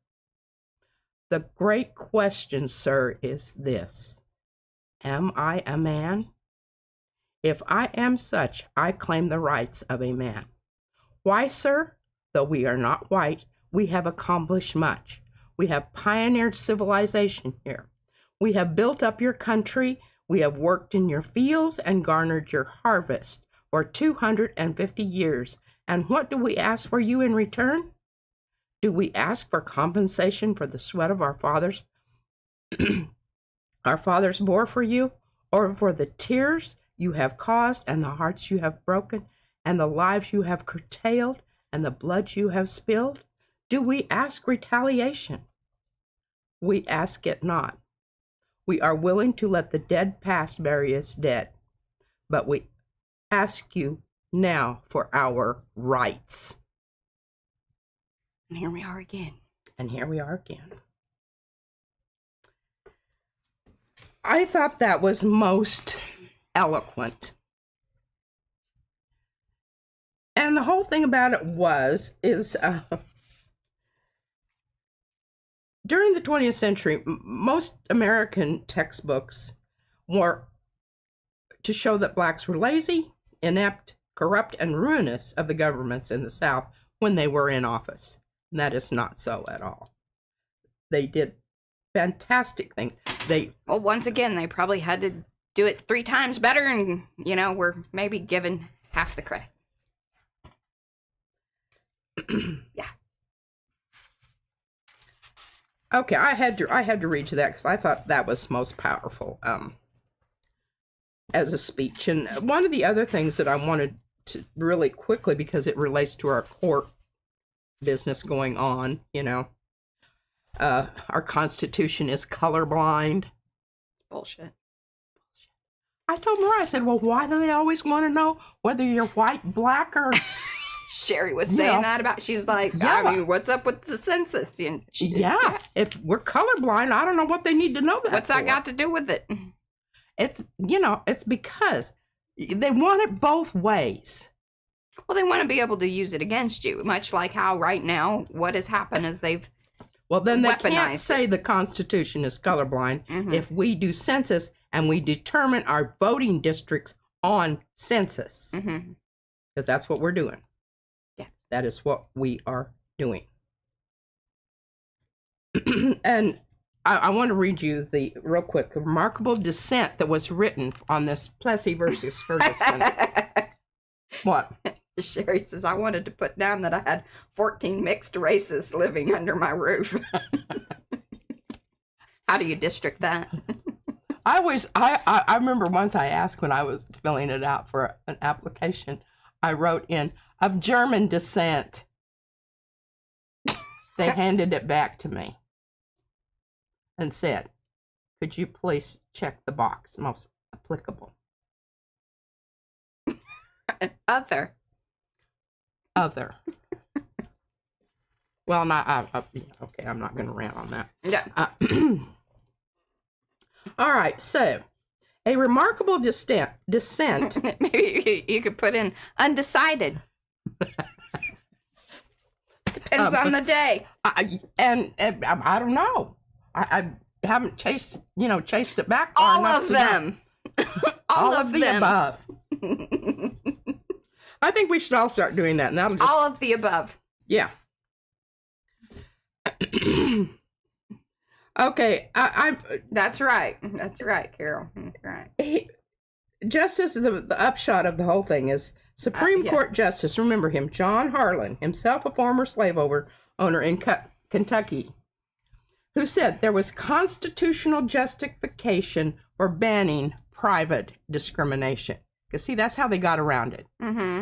The great question, sir, is this: am I a man? If I am such, I claim the rights of a man. Why, sir? Though we are not white, we have accomplished much. We have pioneered civilization here. We have built up your country. We have worked in your fields and garnered your harvest for 250 years. And what do we ask for you in return? Do we ask for compensation for the sweat of our fathers bore for you, or for the tears you have caused and the hearts you have broken and the lives you have curtailed and the blood you have spilled? Do we ask retaliation? We ask it not. We are willing to let the dead past bury its dead, but we ask you now for our rights. And here we are again. And here we are again. I thought that was most eloquent. And the whole thing about it is during the 20th century, most American textbooks were to show that blacks were lazy, inept, corrupt, and ruinous of the governments in the South when they were in office. And that is not so at all. They did fantastic things. Well, once again, they probably had to do it 3 times better, and, we're maybe given half the credit. Yeah. Okay, I had to read to that because I thought that was most powerful. as a speech. And one of the other things that I wanted to really quickly, because it relates to our court business going on, our Constitution is colorblind. Bullshit. I told Mariah, I said, well, why do they always want to know whether you're white, black, or... Sherry was saying that about, she's like, yellow. I mean, what's up with the census? Yeah, if we're colorblind, I don't know what they need to know that What's for. that got to do with it? It's, it's because they want it both ways. Well, they want to be able to use it against you, much like how right now what has happened is they've Well, then they weaponized can't say the Constitution is colorblind if we do census and we determine our voting districts on census. Because that's what we're doing. Yeah. That is what we are doing. And I want to read you the real quick remarkable dissent that was written on this Plessy versus Ferguson. What? Sherry says, I wanted to put down that I had 14 mixed races living under my roof. How do you district that? I remember once I asked when I was filling it out for an application, I wrote in, of German descent. They handed it back to me and said, could you please check the box, most applicable? Other. Well, not, okay, I'm not going to rant on that. Yeah. All right, so a remarkable dissent. Maybe you could put in undecided. Depends on the day. I don't know. I haven't chased it back far All enough of to them. know. All of the them. above. I think we should all start doing that, and that'll just... All of the above. Yeah. Okay, That's right. That's right, Carol. That's right. Justice, the upshot of the whole thing is Supreme Court Justice, remember him, John Harlan, himself a former slave owner in Kentucky, who said there was constitutional justification for banning private discrimination. Because, see, that's how they got around it.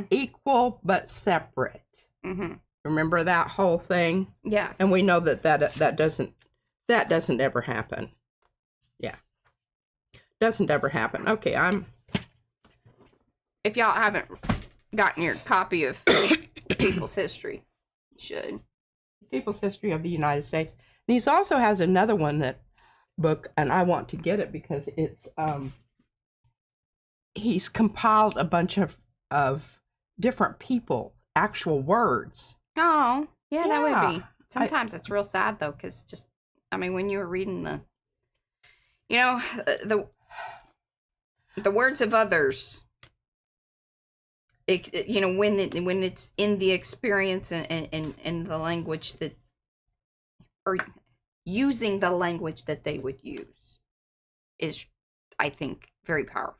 Equal but separate. Remember that whole thing? Yes. And we know that doesn't ever happen. Yeah. Doesn't ever happen. Okay, If y'all haven't gotten your copy of People's History, you should. People's History of the United States. And he also has another book, and I want to get it because it's, he's compiled a bunch of different people, actual words. Oh, yeah, that would be. Sometimes it's real sad, though, because when you were reading the words of others, when it's in the experience and the language that, or using the language that they would use is, I think, very powerful.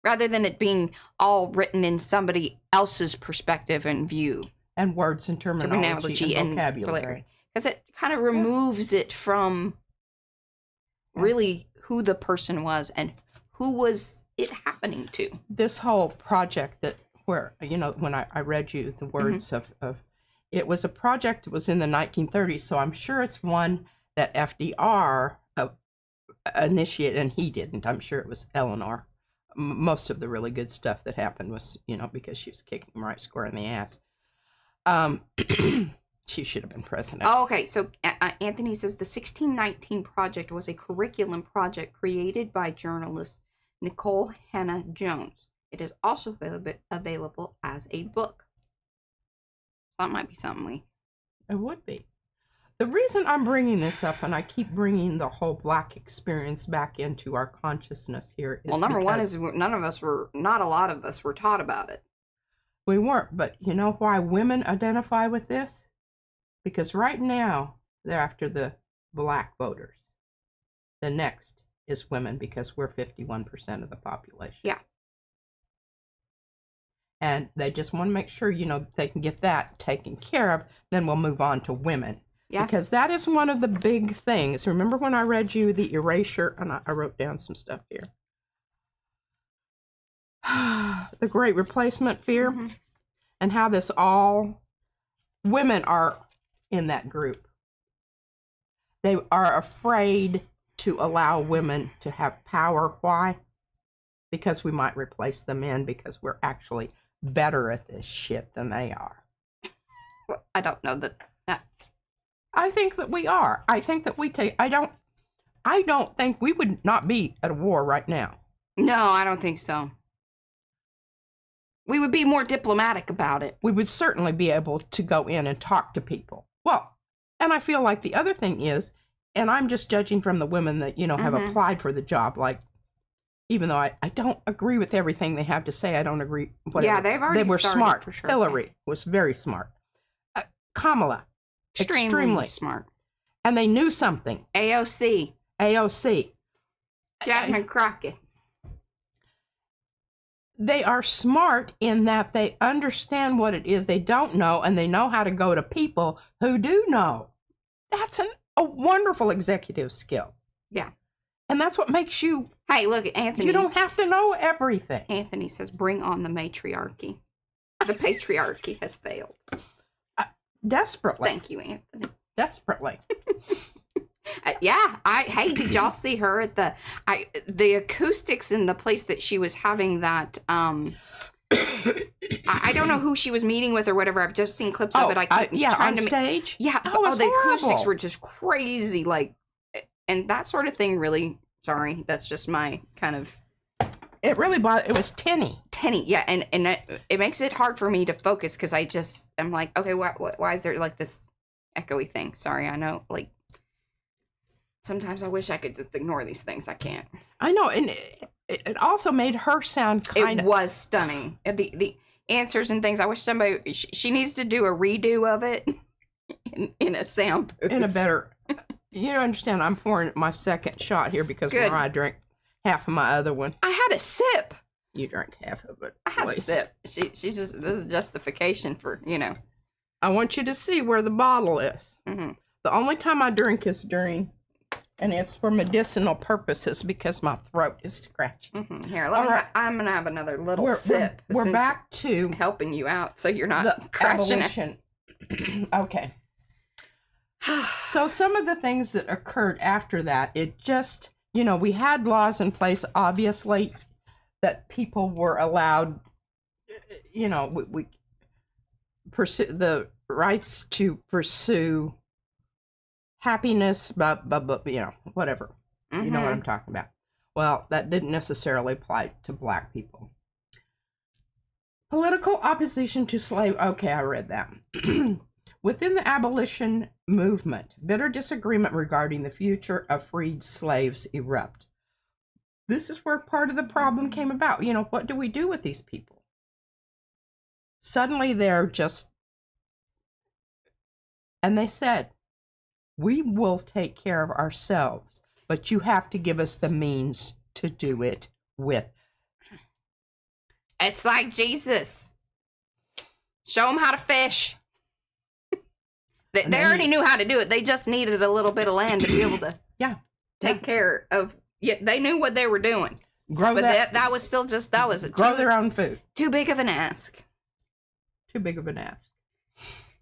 Rather than it being all written in somebody else's perspective and view. And words and terminology and vocabulary. Because it kind of removes it from really who the person was and who was it happening to. This whole project when I read you the words of it was a project that was in the 1930s, so I'm sure it's one that FDR initiated, and he didn't. I'm sure it was Eleanor. Most of the really good stuff that happened was, because she was kicking him right square in the ass. She should have been president. Oh, okay, so Anthony says the 1619 project was a curriculum project created by journalist Nicole Hannah Jones. It is also available as a book. That might be something It would be. The reason I'm bringing this up, and I keep bringing the whole Black experience back into our consciousness here, is number one is not a lot of us were taught about it. We weren't, but you know why women identify with this? Because right now, they're after the Black voters. The next is women, because we're 51% of the population. Yeah. And they just want to make sure, they can get that taken care of, then we'll move on to women. Yeah. Because that is one of the big things. Remember when I read you the erasure, and I wrote down some stuff here. the Great Replacement fear, Mm-hmm. and how this all women are in that group. They are afraid to allow women to have power. Why? Because we might replace the men because we're actually better at this shit than they are. Well, I don't know that. I think that we are. I think that we take. I don't think we would not be at a war right now. No, I don't think so. We would be more diplomatic about it. We would certainly be able to go in and talk to people. Well, and I feel like the other thing is, and I'm just judging from the women that, have applied for the job, like, even though I don't agree with everything they have to say, I don't agree. Whatever. Yeah, they've already They were started, smart. for sure. Hillary was very smart. Kamala, Extremely smart. And they knew something. AOC. Jasmine Crockett. They are smart in that they understand what it is they don't know, and they know how to go to people who do know. That's a wonderful executive skill. Yeah. And that's what makes you... Hey, look, Anthony. You don't have to know everything. Anthony says, bring on the matriarchy. The patriarchy has failed. Desperately. Thank you, Anthony. Desperately. Yeah. Hey, did y'all see her at the acoustics in the place that she was having that, I don't know who she was meeting with or whatever. I've just seen clips of it. I keep trying on stage? Yeah. The horrible. Acoustics were just crazy. Like, and that sort of thing really, sorry, that's just my kind of. It really bothered. It was tinny. Yeah, and it makes it hard for me to focus because I'm like, okay, why is there like this echoey thing? Sorry, I know, like, sometimes I wish I could just ignore these things. I can't. I know, and it also made her sound kind of... It was stunning. The answers and things, I wish somebody... She needs to do a redo of it in a sound booth. In a better... You don't understand, I'm pouring my second shot here because Mariah drank half of my other one. I had a sip. You drank half of it. I had a sip. She's just... This is justification for, I want you to see where the bottle is. Mm-hmm. The only time I drink is during... And it's for medicinal purposes because my throat is scratchy. Mm-hmm. Here, I'm going to have another little sip. We're back to... helping you out so you're not crashing Abolition. Okay. So some of the things that occurred after that, it just... we had laws in place, obviously, that people were allowed... we pursue the rights to pursue... happiness, but whatever. Mm-hmm. You know what I'm talking about. Well, that didn't necessarily apply to black people. Political opposition to slave... Okay, I read that. Within the abolition movement, bitter disagreement regarding the future of freed slaves erupt. This is where part of the problem came about. What do we do with these people? Suddenly they're just... And they said, we will take care of ourselves, but you have to give us the means to do it with. It's like Jesus. Show them how to fish. They already knew how to do it. They just needed a little bit of land to be able to take care of. Yeah, they knew what they were doing. Grow that was still just, that was grow their own food. Too big of an ask. Too big of an ask.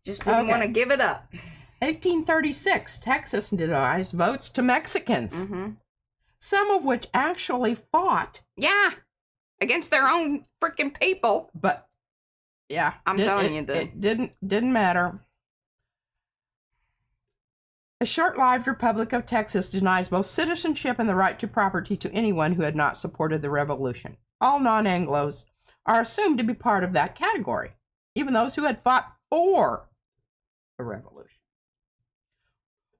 Just didn't want to give it up. 1836, Texas denies votes to Mexicans, some of which actually fought. Yeah, against their own freaking people. But yeah, I'm telling you, it didn't matter. The short-lived Republic of Texas denies both citizenship and the right to property to anyone who had not supported the revolution. All non-Anglos are assumed to be part of that category, even those who had fought for the revolution.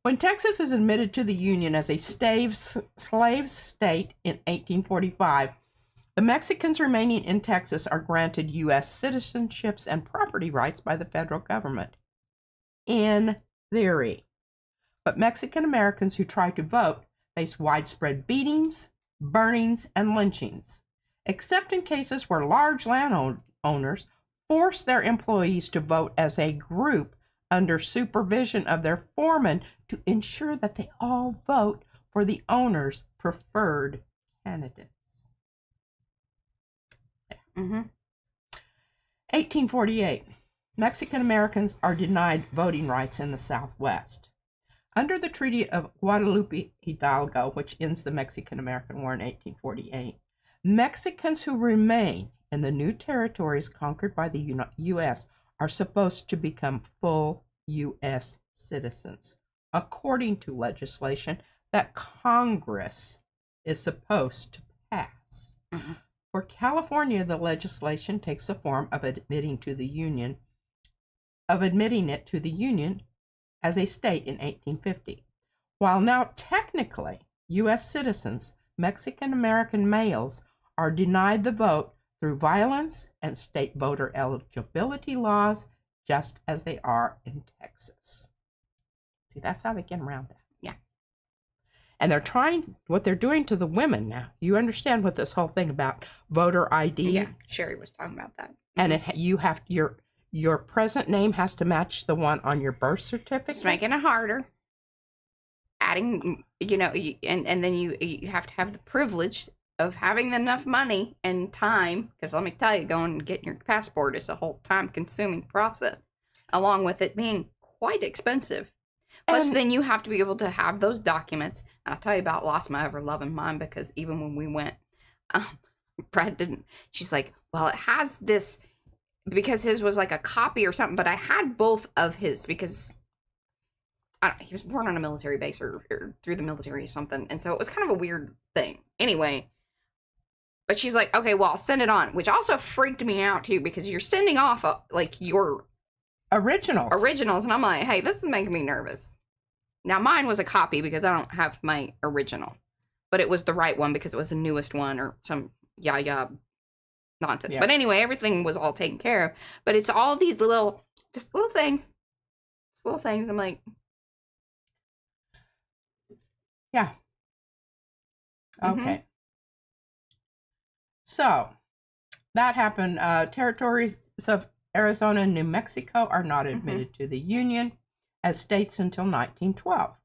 When Texas is admitted to the Union as a slave state in 1845, the Mexicans remaining in Texas are granted U.S. citizenships and property rights by the federal government. In theory. But Mexican Americans who try to vote face widespread beatings, burnings, and lynchings, except in cases where large landowners force their employees to vote as a group under supervision of their foreman to ensure that they all vote for the owner's preferred candidates. Yeah. Mm-hmm. 1848. Mexican Americans are denied voting rights in the Southwest. Under the Treaty of Guadalupe Hidalgo, which ends the Mexican-American War in 1848, Mexicans who remain in the new territories conquered by the U.S. are supposed to become full U.S. citizens, according to legislation that Congress is supposed to pass. Mm-hmm. For California, the legislation takes the form of admitting it to the Union as a state in 1850. While now technically U.S. citizens, Mexican American males are denied the vote through violence and state voter eligibility laws, just as they are in Texas. See, that's how they get around that. Yeah. And they're trying, what they're doing to the women now. You understand what this whole thing about voter ID? Yeah, Sherry was talking about that. And you have your present name has to match the one on your birth certificate. It's making it harder. Adding, and then you have to have the privilege of having enough money and time, because let me tell you, going and getting your passport is a whole time-consuming process, along with it being quite expensive. Plus, then you have to be able to have those documents. And I'll tell you about lost my ever-loving mind, because even when we went, Brad didn't. She's like, well, it has this, because his was like a copy or something, but I had both of his because he was born on a military base or through the military or something. And so it was kind of a weird thing. Anyway, but she's like, okay, well, I'll send it on, which also freaked me out too, because you're sending off like your originals. And I'm like, hey, this is making me nervous. Now, mine was a copy because I don't have my original, but it was the right one because it was the newest one or some nonsense. Yeah. But anyway, everything was all taken care of. But it's all these little things. Just little things. I'm like, yeah. Okay. Mm-hmm. So that happened. Territories of Arizona and New Mexico are not admitted to the Union as states until 1912.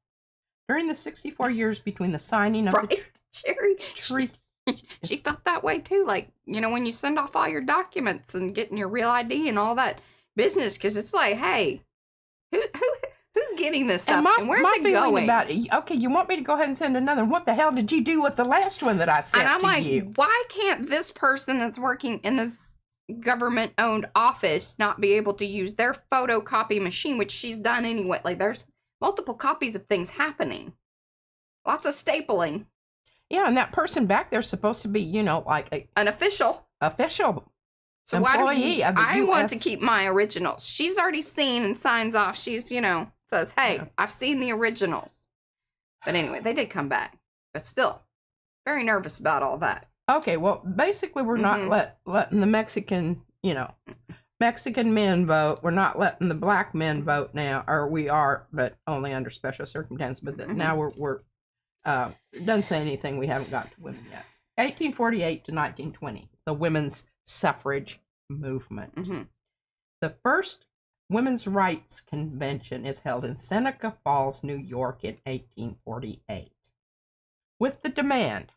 During the 64 years between the signing of the treaty. She felt that way too. Like, when you send off all your documents and getting your real ID and all that business, because it's like, hey, who's getting this stuff and where's it going? About it, okay, you want me to go ahead and send another one? What the hell did you do with the last one that I sent to you? And I'm like, why can't this person that's working in this government-owned office not be able to use their photocopy machine, which she's done anyway? Like, there's multiple copies of things happening. Lots of stapling. Yeah, and that person back there's supposed to be, like an official. So employee of the I US. Want to keep my originals. She's already seen and signs off. She's, says, hey, I've seen the originals. But anyway, they did come back. But still, very nervous about all that. Okay, well, basically we're not letting the Mexican men vote. We're not letting the black men vote now, or we are, but only under special circumstances. But now we're doesn't say anything. We haven't got to women yet. 1848 to 1920, the women's suffrage movement. The first women's rights convention is held in Seneca Falls, New York in 1848, with the demand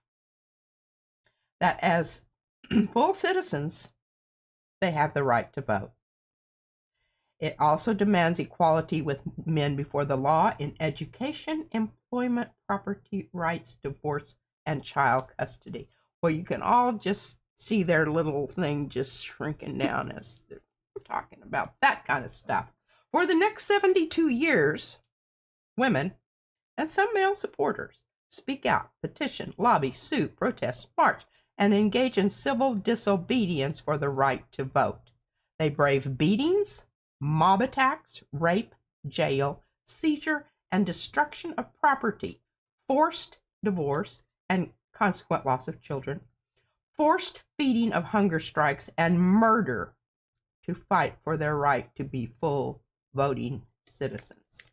that as full citizens, they have the right to vote. It also demands equality with men before the law in education, employment, property rights, divorce, and child custody. Well, you can all just see their little thing just shrinking down as they're talking about that kind of stuff. For the next 72 years, women and some male supporters speak out, petition, lobby, sue, protest, march, and engage in civil disobedience for the right to vote. They brave beatings, mob attacks, rape, jail, seizure, and destruction of property, forced divorce and consequent loss of children, forced feeding of hunger strikes, and murder to fight for their right to be full voting citizens.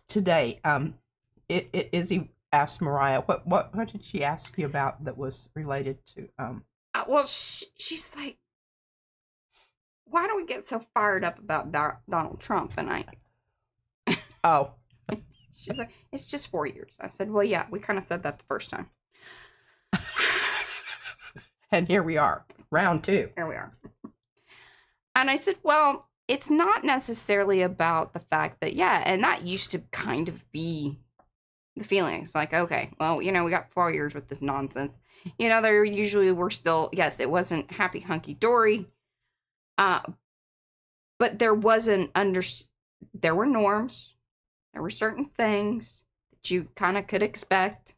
Today, Izzy asked Mariah, what did she ask you about that was related to? Well, she's like, why do we get so fired up about Donald Trump? And she's like, it's just 4 years. I said, well, yeah, we kind of said that the first time. And here we are, round 2. Here we are. And I said, well, it's not necessarily about the fact that, yeah, and that used to kind of be the feeling. It's like, okay, well, we got 4 years with this nonsense. There usually were still, yes, it wasn't happy hunky-dory, but there wasn't there were norms, there were certain things that you kind of could expect.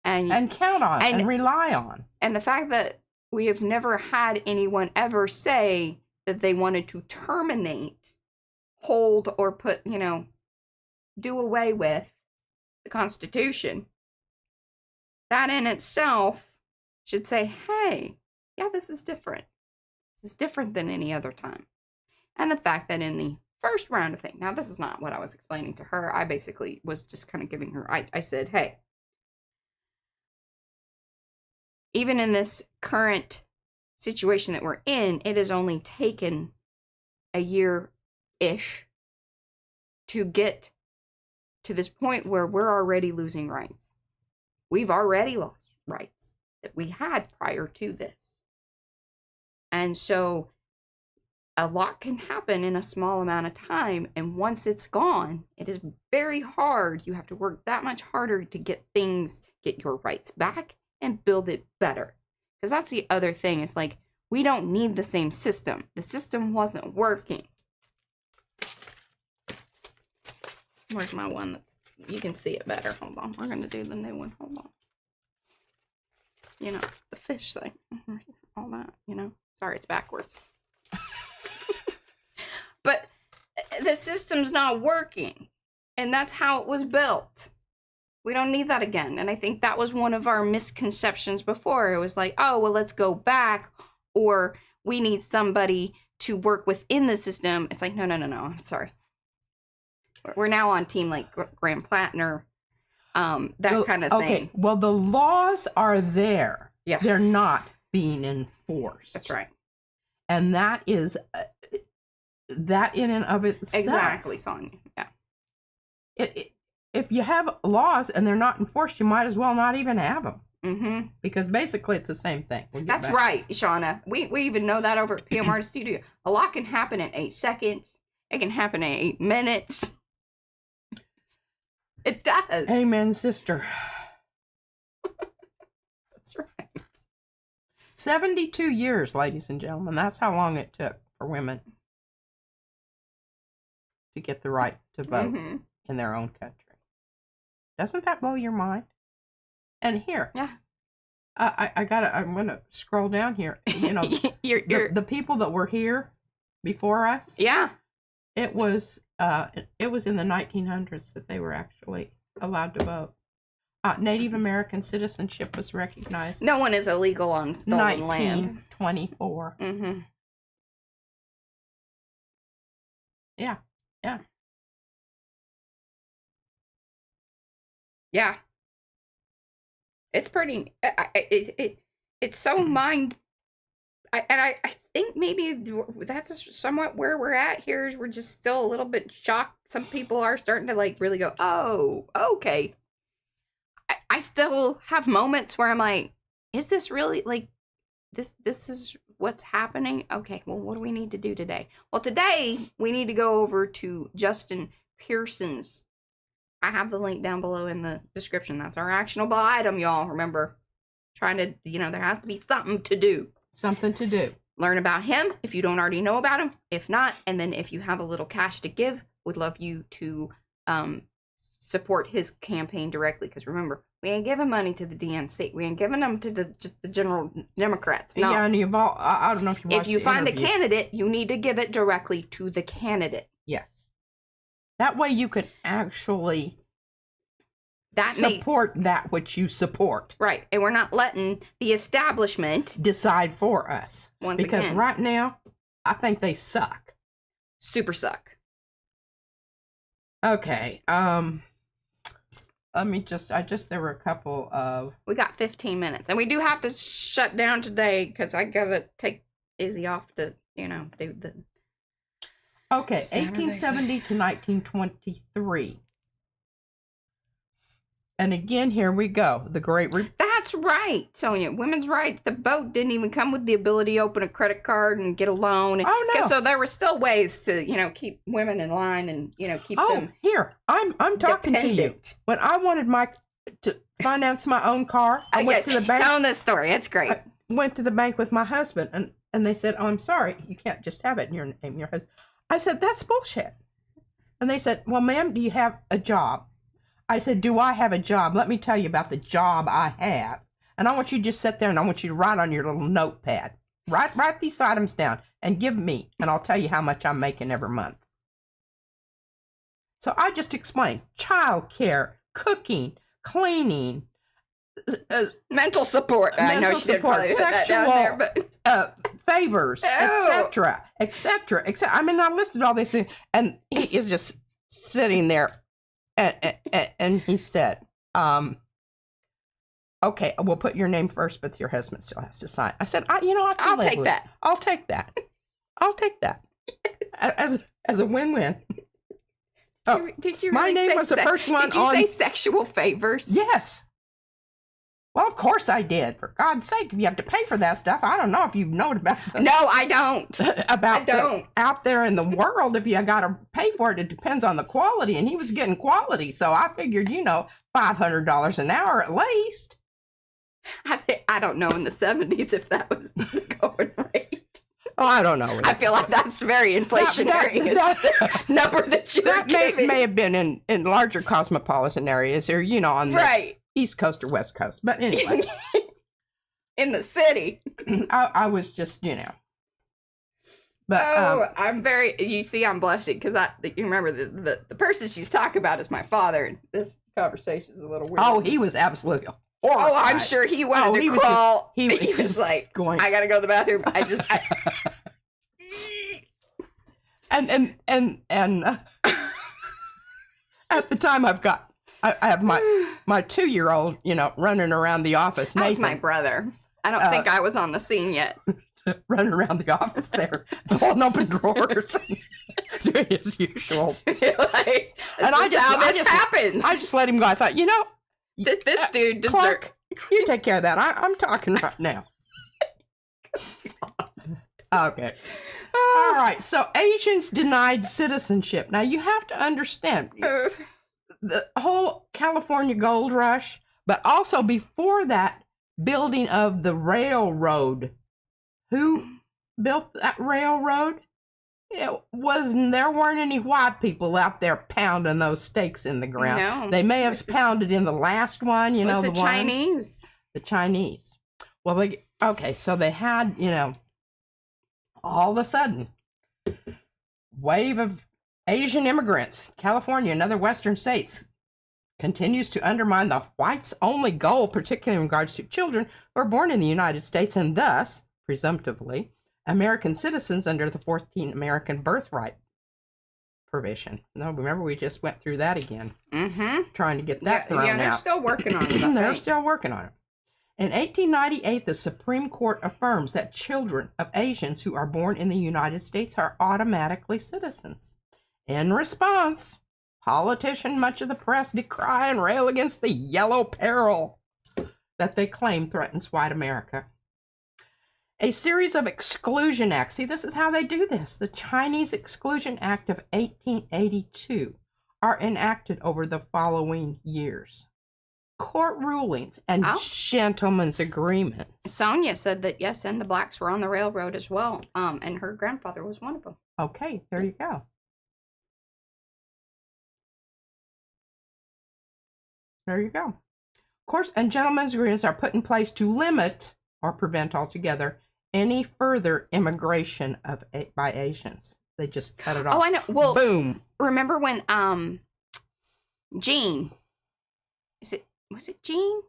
And count on, and rely on. And the fact that we have never had anyone ever say that they wanted to terminate, hold, or put, do away with the Constitution, that in itself should say, hey, yeah, this is different. This is different than any other time. And the fact that in the first round of things, now this is not what I was explaining to her. I basically was just kind of giving her, I said, hey, even in this current situation that we're in, it has only taken a year-ish to get to this point where we're already losing rights. We've already lost rights that we had prior to this. And so a lot can happen in a small amount of time. And once it's gone, it is very hard. You have to work that much harder to get your rights back and build it better. Because that's the other thing. It's like, we don't need the same system. The system wasn't working. Where's my one that's, you can see it better. Hold on. We're going to do the new one. Hold on. The fish thing. All that, Sorry, it's backwards. But the system's not working. And that's how it was built. We don't need that again. And I think that was one of our misconceptions before. It was like, oh, well, let's go back. Or we need somebody to work within the system. It's like, no. Sorry. We're now on team like Graham Plattner, that kind of thing. Okay, well, the laws are there. Yeah. They're not being enforced. That's right. And that is, that in and of itself. Exactly, Sonia. Yeah. If you have laws and they're not enforced, you might as well not even have them. Mm-hmm. Because basically it's the same thing. That's right, Shauna. We even know that over at PMR Studio. A lot can happen in 8 seconds. It can happen in 8 minutes. It does. Amen, sister. That's right. 72 years, ladies and gentlemen. That's how long it took for women to get the right to vote in their own country. Doesn't that blow your mind? And here, yeah, I'm gonna scroll down here. The people that were here before us. Yeah, it was in the 1900s that they were actually allowed to vote. Native American citizenship was recognized. No one is illegal on stolen land. 1924. Mm-hmm. Yeah. Yeah. It's pretty. It's so mind. I think maybe that's somewhat where we're at here. Is we're just still a little bit shocked. Some people are starting to like really go, oh, okay. I still have moments where I'm like, is this really like this? This is what's happening. Okay, well, what do we need to do today? Well, today we need to go over to Justin Pearson's. I have the link down below in the description. That's our actionable item, y'all. Remember, trying to, there has to be something to do. Something to do. Learn about him if you don't already know about him. If not, and then if you have a little cash to give, would love you to support his campaign directly. Because remember, we ain't giving money to the DNC. We ain't giving them to just the general Democrats. No. Yeah, and I don't know if you watched If you find interview. a candidate, you need to give it directly to the candidate. Yes. That way you can actually support that which you support. Right. And we're not letting the establishment decide for us. Because again, right now, I think they suck. Super suck. Okay. Let me there were a couple of... We got 15 minutes. And we do have to shut down today because I got to take Izzy off to, do the... Okay, Saturday. 1870 to 1923. And again, here we go. The Great... That's that's right, Sonia. Women's rights. The vote didn't even come with the ability to open a credit card and get a loan. Oh no! So there were still ways to, keep women in line and keep them. Here I'm talking to you. When I wanted to finance my own car, I went to the bank. Tell them this story. It's great. I went to the bank with my husband, and they said, "Oh, I'm sorry, you can't just have it in your name, your husband." I said, "That's bullshit." And they said, "Well, ma'am, do you have a job?" I said, "Do I have a job? Let me tell you about the job I have. And I want you to just sit there and I want you to write on your little notepad. Write these items down and give me, and I'll tell you how much I'm making every month." So I just explained child care, cooking, cleaning, mental support. I know she did probably put that down there, but favors, etc., etc., etc. I mean, I listed all these things, and he is just sitting there. And he said, "Okay, we'll put your name first, but your husband still has to sign." I said, I'll take that. I'll take that. I'll take that as a win-win." Did you? My really name was the first one. Did you say sexual favors? Yes. Well, of course I did. For God's sake, if you have to pay for that stuff, I don't know if you know about that. No, I don't. Out there in the world, if you got to pay for it, it depends on the quality. And he was getting quality, so I figured, $500 an hour at least. I don't know in the 70s if that was the going rate. Oh, I don't know. I feel like that's very inflationary. That number that you may have been in larger cosmopolitan areas, or on the East Coast or West Coast. But anyway, in the city, I was just But I'm very. You see, I'm blushing because you remember the person she's talking about is my father, and this conversation is a little weird. Oh, he was absolutely horrified. Oh, I'm sure he wanted to crawl. He was like going. I gotta go to the bathroom. And at the time I have my 2-year-old, running around the office. That was my brother. I don't think I was on the scene yet. Running around the office there, pulling open drawers, doing his usual. And this happens. I just let him go. I thought, this dude deserves. Clark, you take care of that. I'm talking right now. Okay. All right. So Asians denied citizenship. Now you have to understand the whole California gold rush, but also before that, building of the railroad. Who built that railroad? There weren't any white people out there pounding those stakes in the ground. No. They may have pounded in the last one, the Chinese. The Chinese. Well, so they had, all of a sudden, wave of Asian immigrants, California and other western states, continues to undermine the whites-only goal, particularly in regards to children who are born in the United States and thus, presumptively, American citizens under the 14th American birthright provision. No, remember we just went through that again. Mm-hmm. Trying to get that thrown out. They're still working on it. They're still working on it. In 1898, the Supreme Court affirms that children of Asians who are born in the United States are automatically citizens. In response, politicians, much of the press, decry and rail against the yellow peril that they claim threatens white America. A series of exclusion acts. See, this is how they do this. The Chinese Exclusion Act of 1882 are enacted over the following years. Court rulings and gentlemen's agreements. Sonia said that, yes, and the blacks were on the railroad as well. And her grandfather was one of them. Okay, there you go. There you go. Courts and gentlemen's agreements are put in place to limit or prevent altogether any further immigration by Asians. They just cut it off. Oh, I know. Well, boom. Remember when Gene, was it Gene?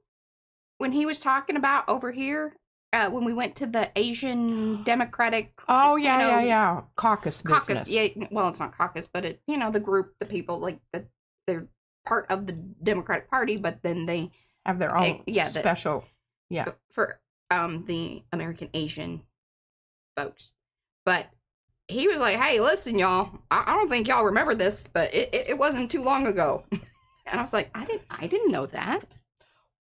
When he was talking about over here, when we went to the Asian Democratic. Oh yeah. Caucus business. Yeah. Well, it's not caucus, but it, the group, the people, like they're part of the Democratic Party, but then they have their own special. For the American Asian folks. But he was like, hey, listen, y'all, I don't think y'all remember this, but it wasn't too long ago. And I was like, I didn't know that.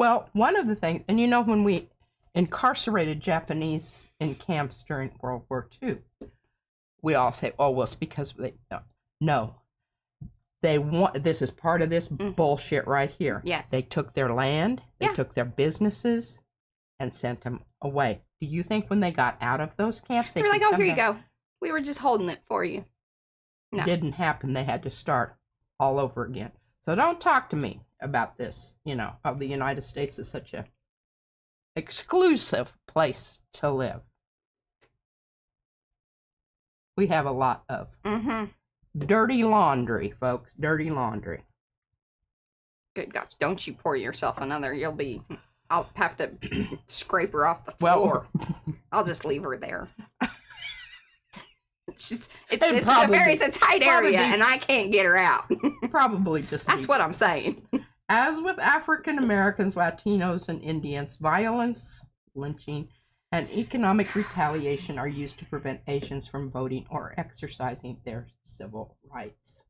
Well, one of the things, and when we incarcerated Japanese in camps during World War II, we all say, oh, well, it's because they, no. They want, this is part of this bullshit right here. Yes. They took their land, they took their businesses, and sent them away. Do you think when they got out of those camps, they were like, oh, here you go. We were just holding it for you. No. It didn't happen. They had to start all over again. So don't talk to me about this, of the United States as such a exclusive place to live. We have a lot of dirty laundry, folks. Dirty laundry. Good gosh. Don't you pour yourself another. I'll have to scrape her off the floor. Well, I'll just leave her there. It's a tight area, and I can't get her out. Probably just. That's what I'm saying. As with African Americans, Latinos, and Indians, violence, lynching, and economic retaliation are used to prevent Asians from voting or exercising their civil rights.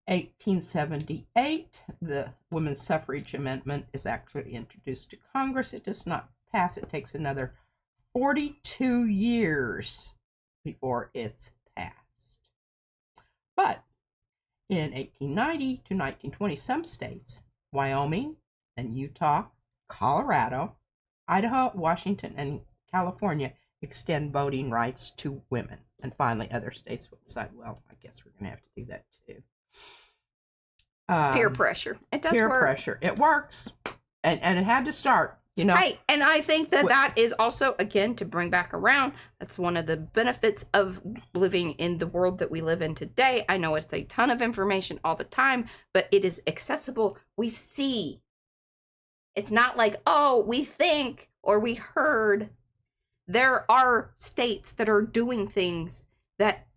1878, the Women's Suffrage Amendment is actually introduced to Congress. It does not pass. It takes another 42 years before it's passed. But in 1890 to 1920, some states, Wyoming and Utah, Colorado, Idaho, Washington, and California, extend voting rights to women. And finally, other states will decide, well, I guess we're going to have to do that too. Peer pressure. It does peer work. Pressure. It works. And it had to start, Right. And I think that is also, again, to bring back around, that's one of the benefits of living in the world that we live in today. I know it's a ton of information all the time, but it is accessible. We see. It's not like, oh, we think or we heard. There are states that are doing things that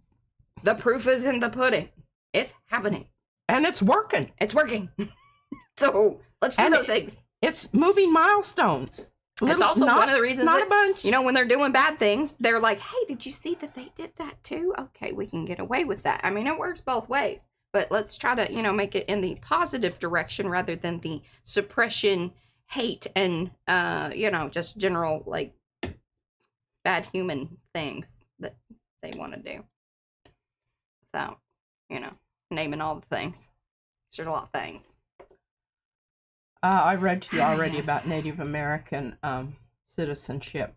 the proof is in the pudding. It's happening. And it's working. It's working. So let's do those things. It's moving milestones. It's also one of the reasons not a bunch. When they're doing bad things, they're like, hey, did you see that they did that too? Okay, we can get away with that. I mean, it works both ways. But let's try to, make it in the positive direction rather than the suppression, hate, and, just general, bad human things that they want to do. So, naming all the things. There's a lot of things. I read to you already about Native American citizenship.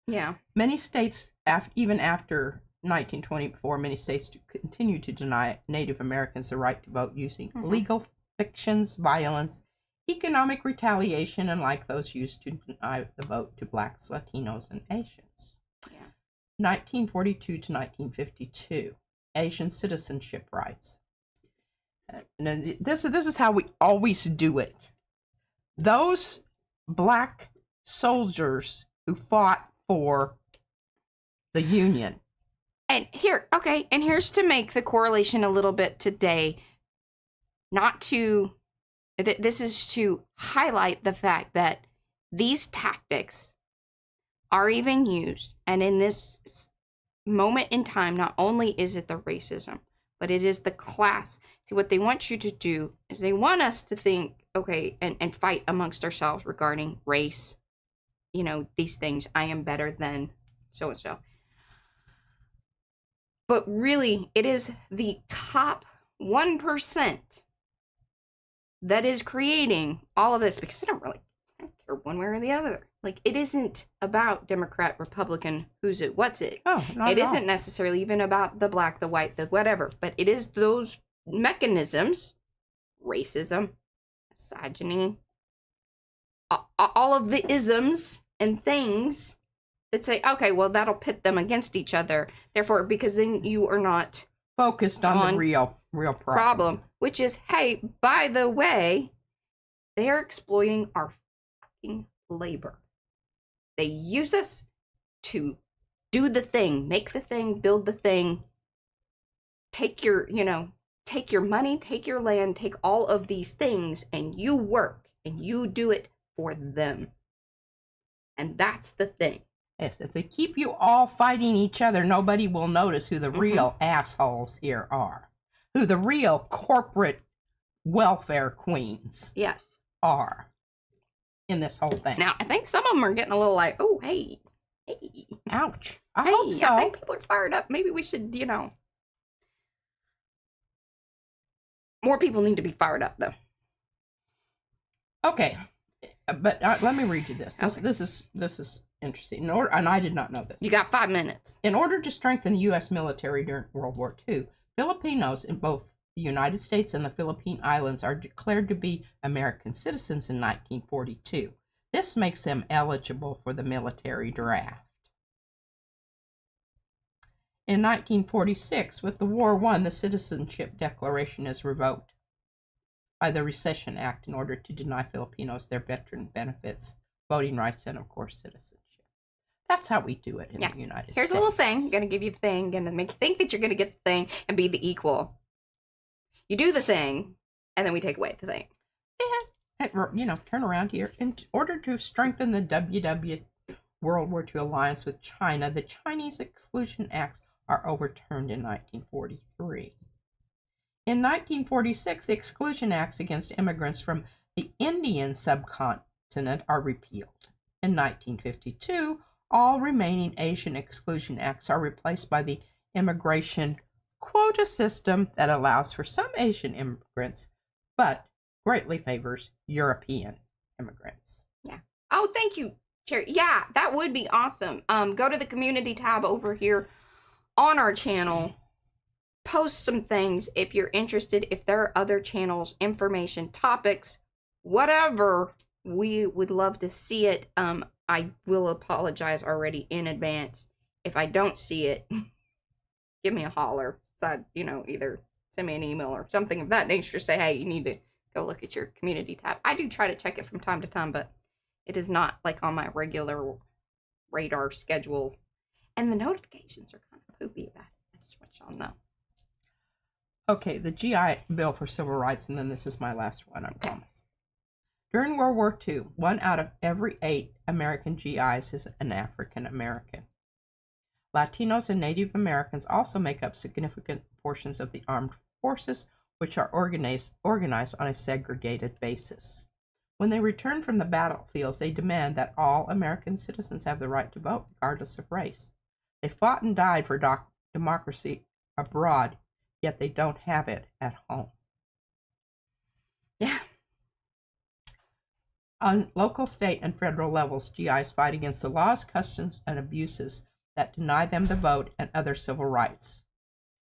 Yeah. Many states, even after 1924, many states continue to deny Native Americans the right to vote using legal fictions, violence, economic retaliation, and like those used to deny the vote to Blacks, Latinos, and Asians. Yeah. 1942 to 1952, Asian citizenship rights. And this is how we always do it. Those black soldiers who fought for the Union. And here's to make the correlation a little bit today. This is to highlight the fact that these tactics are even used, and in this moment in time, not only is it the racism, but it is the class. See, what they want you to do is they want us to think, okay, and fight amongst ourselves regarding race, these things. I am better than so-and-so. But really, it is the top 1% that is creating all of this, because I don't care one way or the other. It isn't about Democrat, Republican, who's it, what's it. Oh, not it at isn't all. necessarily even about the black, the white, the whatever. But it is those mechanisms, racism, misogyny, all of the isms and things that say, okay, well, that'll pit them against each other. Therefore, because then you are not focused on the real problem. Which is, hey, by the way, they are exploiting our fucking labor. They use us to do the thing, make the thing, build the thing, take your money, take your land, take all of these things, and you work, and you do it for them. And that's the thing. Yes, if they keep you all fighting each other, nobody will notice who the real assholes here are, who the real corporate welfare queens Yes. are in this whole thing. Now, I think some of them are getting a little like, oh, hey. Ouch. I Hey, hope so. I think people are fired up. Maybe we should, more people need to be fired up, though. Okay, but let me read you this. Okay. This is interesting. And I did not know this. You got 5 minutes. In order to strengthen the U.S. military during World War II, Filipinos in both the United States and the Philippine Islands are declared to be American citizens in 1942. This makes them eligible for the military draft. In 1946, with the war won, the Citizenship Declaration is revoked by the Recession Act in order to deny Filipinos their veteran benefits, voting rights, and, of course, citizenship. That's how we do it in the United States. Here's a little thing. I'm going to give you the thing. Going to make you think that you're going to get the thing and be the equal. You do the thing, and then we take away the thing. Yeah. Turn around here. In order to strengthen the WW World War II alliance with China, the Chinese Exclusion Acts are overturned in 1943. In 1946, the Exclusion Acts against immigrants from the Indian subcontinent are repealed. In 1952, all remaining Asian Exclusion Acts are replaced by the immigration quota system that allows for some Asian immigrants, but greatly favors European immigrants. Yeah. Oh, thank you, Cherry. Yeah, that would be awesome. Go to the community tab over here on our channel. Post some things if you're interested. If there are other channels, information, topics, whatever, we would love to see it. I will apologize already in advance if I don't see it. Give me a holler. So, either send me an email or something of that nature to say, hey, you need to go look at your community tab. I do try to check it from time to time, but it is not like on my regular radar schedule. And the notifications are kind of poopy about it. I just want y'all know. Okay, the GI Bill for Civil Rights, and then this is my last one, I promise. During World War II, 1 out of every 8 American GIs is an African American. Latinos and Native Americans also make up significant portions of the armed forces, which are organized on a segregated basis. When they return from the battlefields, they demand that all American citizens have the right to vote, regardless of race. They fought and died for democracy abroad, yet they don't have it at home. Yeah. On local, state, and federal levels, GIs fight against the laws, customs, and abuses that deny them the vote and other civil rights.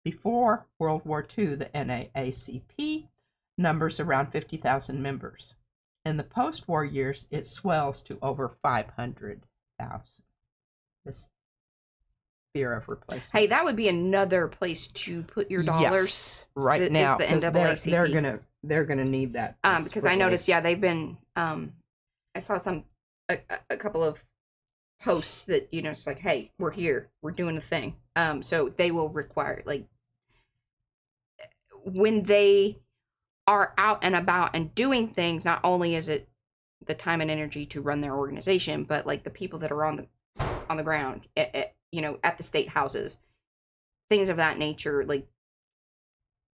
Before World War II, the NAACP numbers around 50,000 members. In the post-war years, it swells to over 500,000. This fear of replacement. Hey, that would be another place to put your dollars. Yes, right now, is the NAACP. they're gonna need that. Because I noticed, they've been. I saw a couple of posts that it's like, hey, we're here, we're doing a thing. So they will require, like, when they are out and about and doing things, not only is it the time and energy to run their organization, but like the people that are on the ground at the state houses, things of that nature. Like,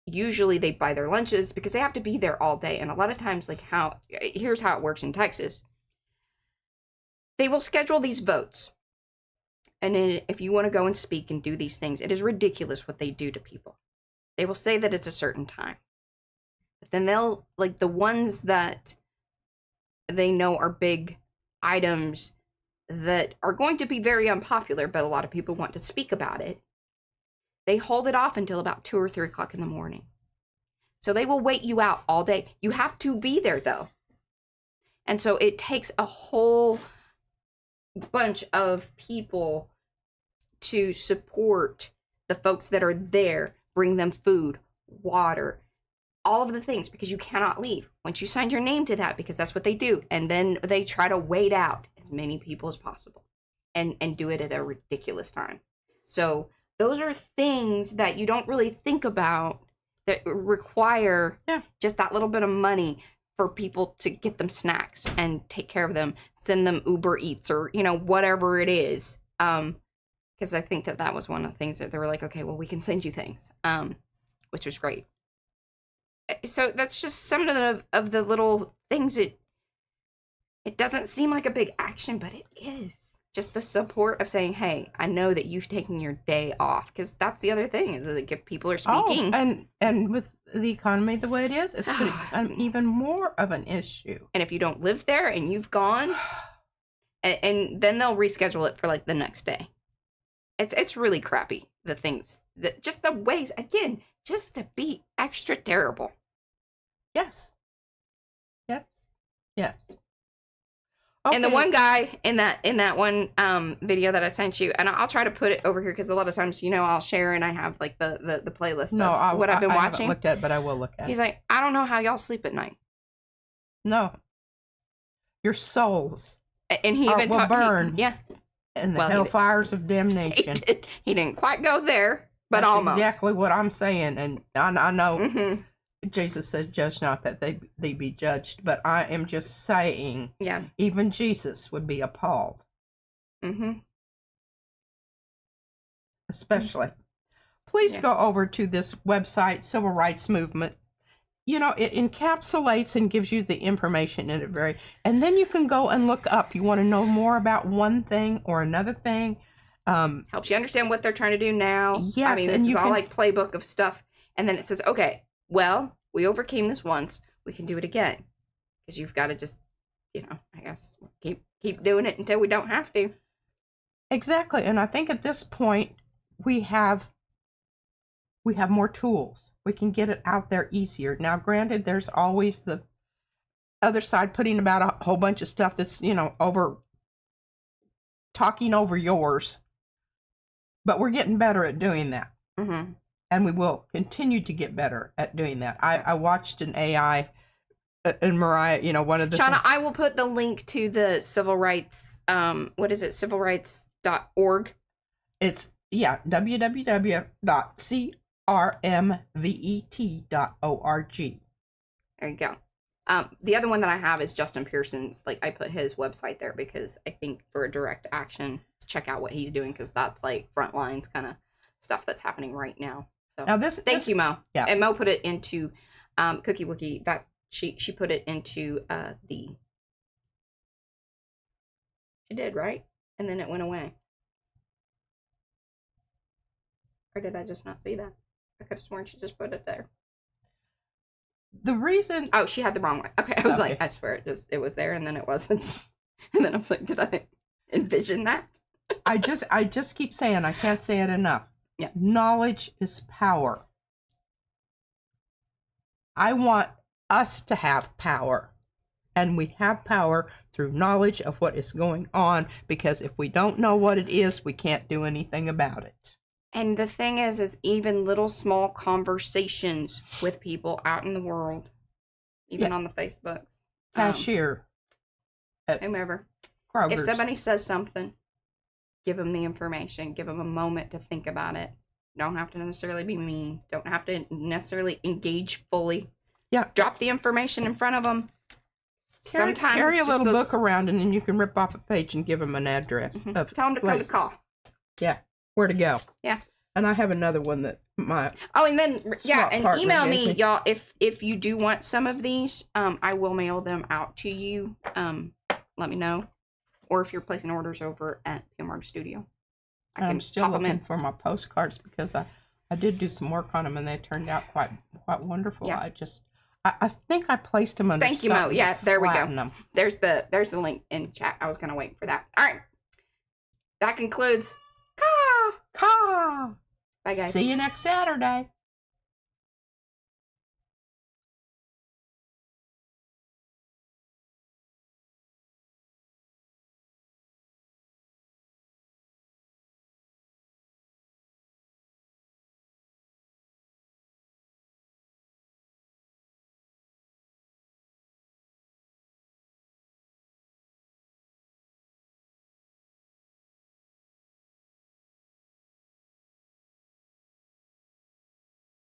usually they buy their lunches because they have to be there all day. And a lot of times, like, here's how it works in Texas. They will schedule these votes. And then if you want to go and speak and do these things, it is ridiculous what they do to people. They will say that it's a certain time. But then they'll, like, the ones that they know are big items that are going to be very unpopular, but a lot of people want to speak about it, they hold it off until about 2 or 3 o'clock in the morning. So they will wait you out all day. You have to be there, though. And so it takes a whole bunch of people to support the folks that are there, bring them food, water, all of the things, because you cannot leave once you signed your name to that, because that's what they do. And then they try to wait out as many people as possible and do it at a ridiculous time. So those are things that you don't really think about that require just that little bit of money for people to get them snacks and take care of them, send them Uber Eats or, whatever it is. Because I think that was one of the things that they were like, okay, well, we can send you things, which was great. So that's just some of the little things. It doesn't seem like a big action, but it is. Just the support of saying, hey, I know that you've taken your day off. Because that's the other thing, is that if people are speaking. Oh, and with the economy the way it is, it's even more of an issue. And if you don't live there and you've gone, and then they'll reschedule it for like the next day. It's really crappy, the things, just the ways, again, just to be extra terrible. Yes. Okay. And the one guy in that one video that I sent you, and I'll try to put it over here because a lot of times, I'll share and I have like the playlist of what I've been watching. I haven't looked at it, but I will look at it. He's like, I don't know how y'all sleep at night. No. Your souls and he even will burn. Yeah. In the hellfires of damnation. He didn't quite go there, but that's almost. Exactly what I'm saying. And I know mm-hmm. Jesus says, judge not that they be judged. But I am just saying, yeah, even Jesus would be appalled. Mm-hmm. Especially. Please go over to this website, Civil Rights Movement. It encapsulates and gives you the information in it and then you can go and look up. You want to know more about one thing or another thing. Helps you understand what they're trying to do now. Yes. I mean, this is all like playbook of stuff. And then it says, okay, well, we overcame this once. We can do it again. Because you've got to just, I guess, keep doing it until we don't have to. Exactly. And I think at this point, we have more tools. We can get it out there easier. Now, granted, there's always the other side putting about a whole bunch of stuff that's, talking over yours. But we're getting better at doing that. Mm-hmm. And we will continue to get better at doing that. I watched an AI, and Mariah, one of the... Shauna, I will put the link to the civil rights, what is it, civilrights.org? It's, www.crmvet.org. There you go. The other one that I have is Justin Pearson's. Like, I put his website there because I think for a direct action, check out what he's doing, because that's like front lines kind of stuff that's happening right now. So now thank you, Mo. Yeah. And Mo put it into Cookie Wookie. That she put it into she did, right? And then it went away. Or did I just not see that? I could have sworn she just put it there. The reason... Oh, she had the wrong one. Okay, I was like, I swear it was there, and then it wasn't. And then I was like, did I envision that? I just keep saying, I can't say it enough. Yeah. Knowledge is power. I want us to have power. And we have power through knowledge of what is going on, because if we don't know what it is, we can't do anything about it. And the thing is even little small conversations with people out in the world, even on the Facebooks. Cashier. Whomever. Kroger's. If somebody says something, give them the information. Give them a moment to think about it. Don't have to necessarily be mean. Don't have to necessarily engage fully. Yeah. Drop the information in front of them. Sometimes carry a little book around, and then you can rip off a page and give them an address. Mm-hmm. Tell them to come to call. Yeah. Where to go. Yeah. And I have another one that my... Oh, and then, and email me, y'all, if you do want some of these, I will mail them out to you. Let me know. Or if you're placing orders over at PMR Studio. I'm still looking for my postcards, because I did do some work on them, and they turned out quite wonderful. Yeah. I think I placed them under... Thank you, Mo. Yeah, there we go. There's the link in chat. I was going to wait for that. All right. That concludes... Caw. Bye, guys. See you next Saturday.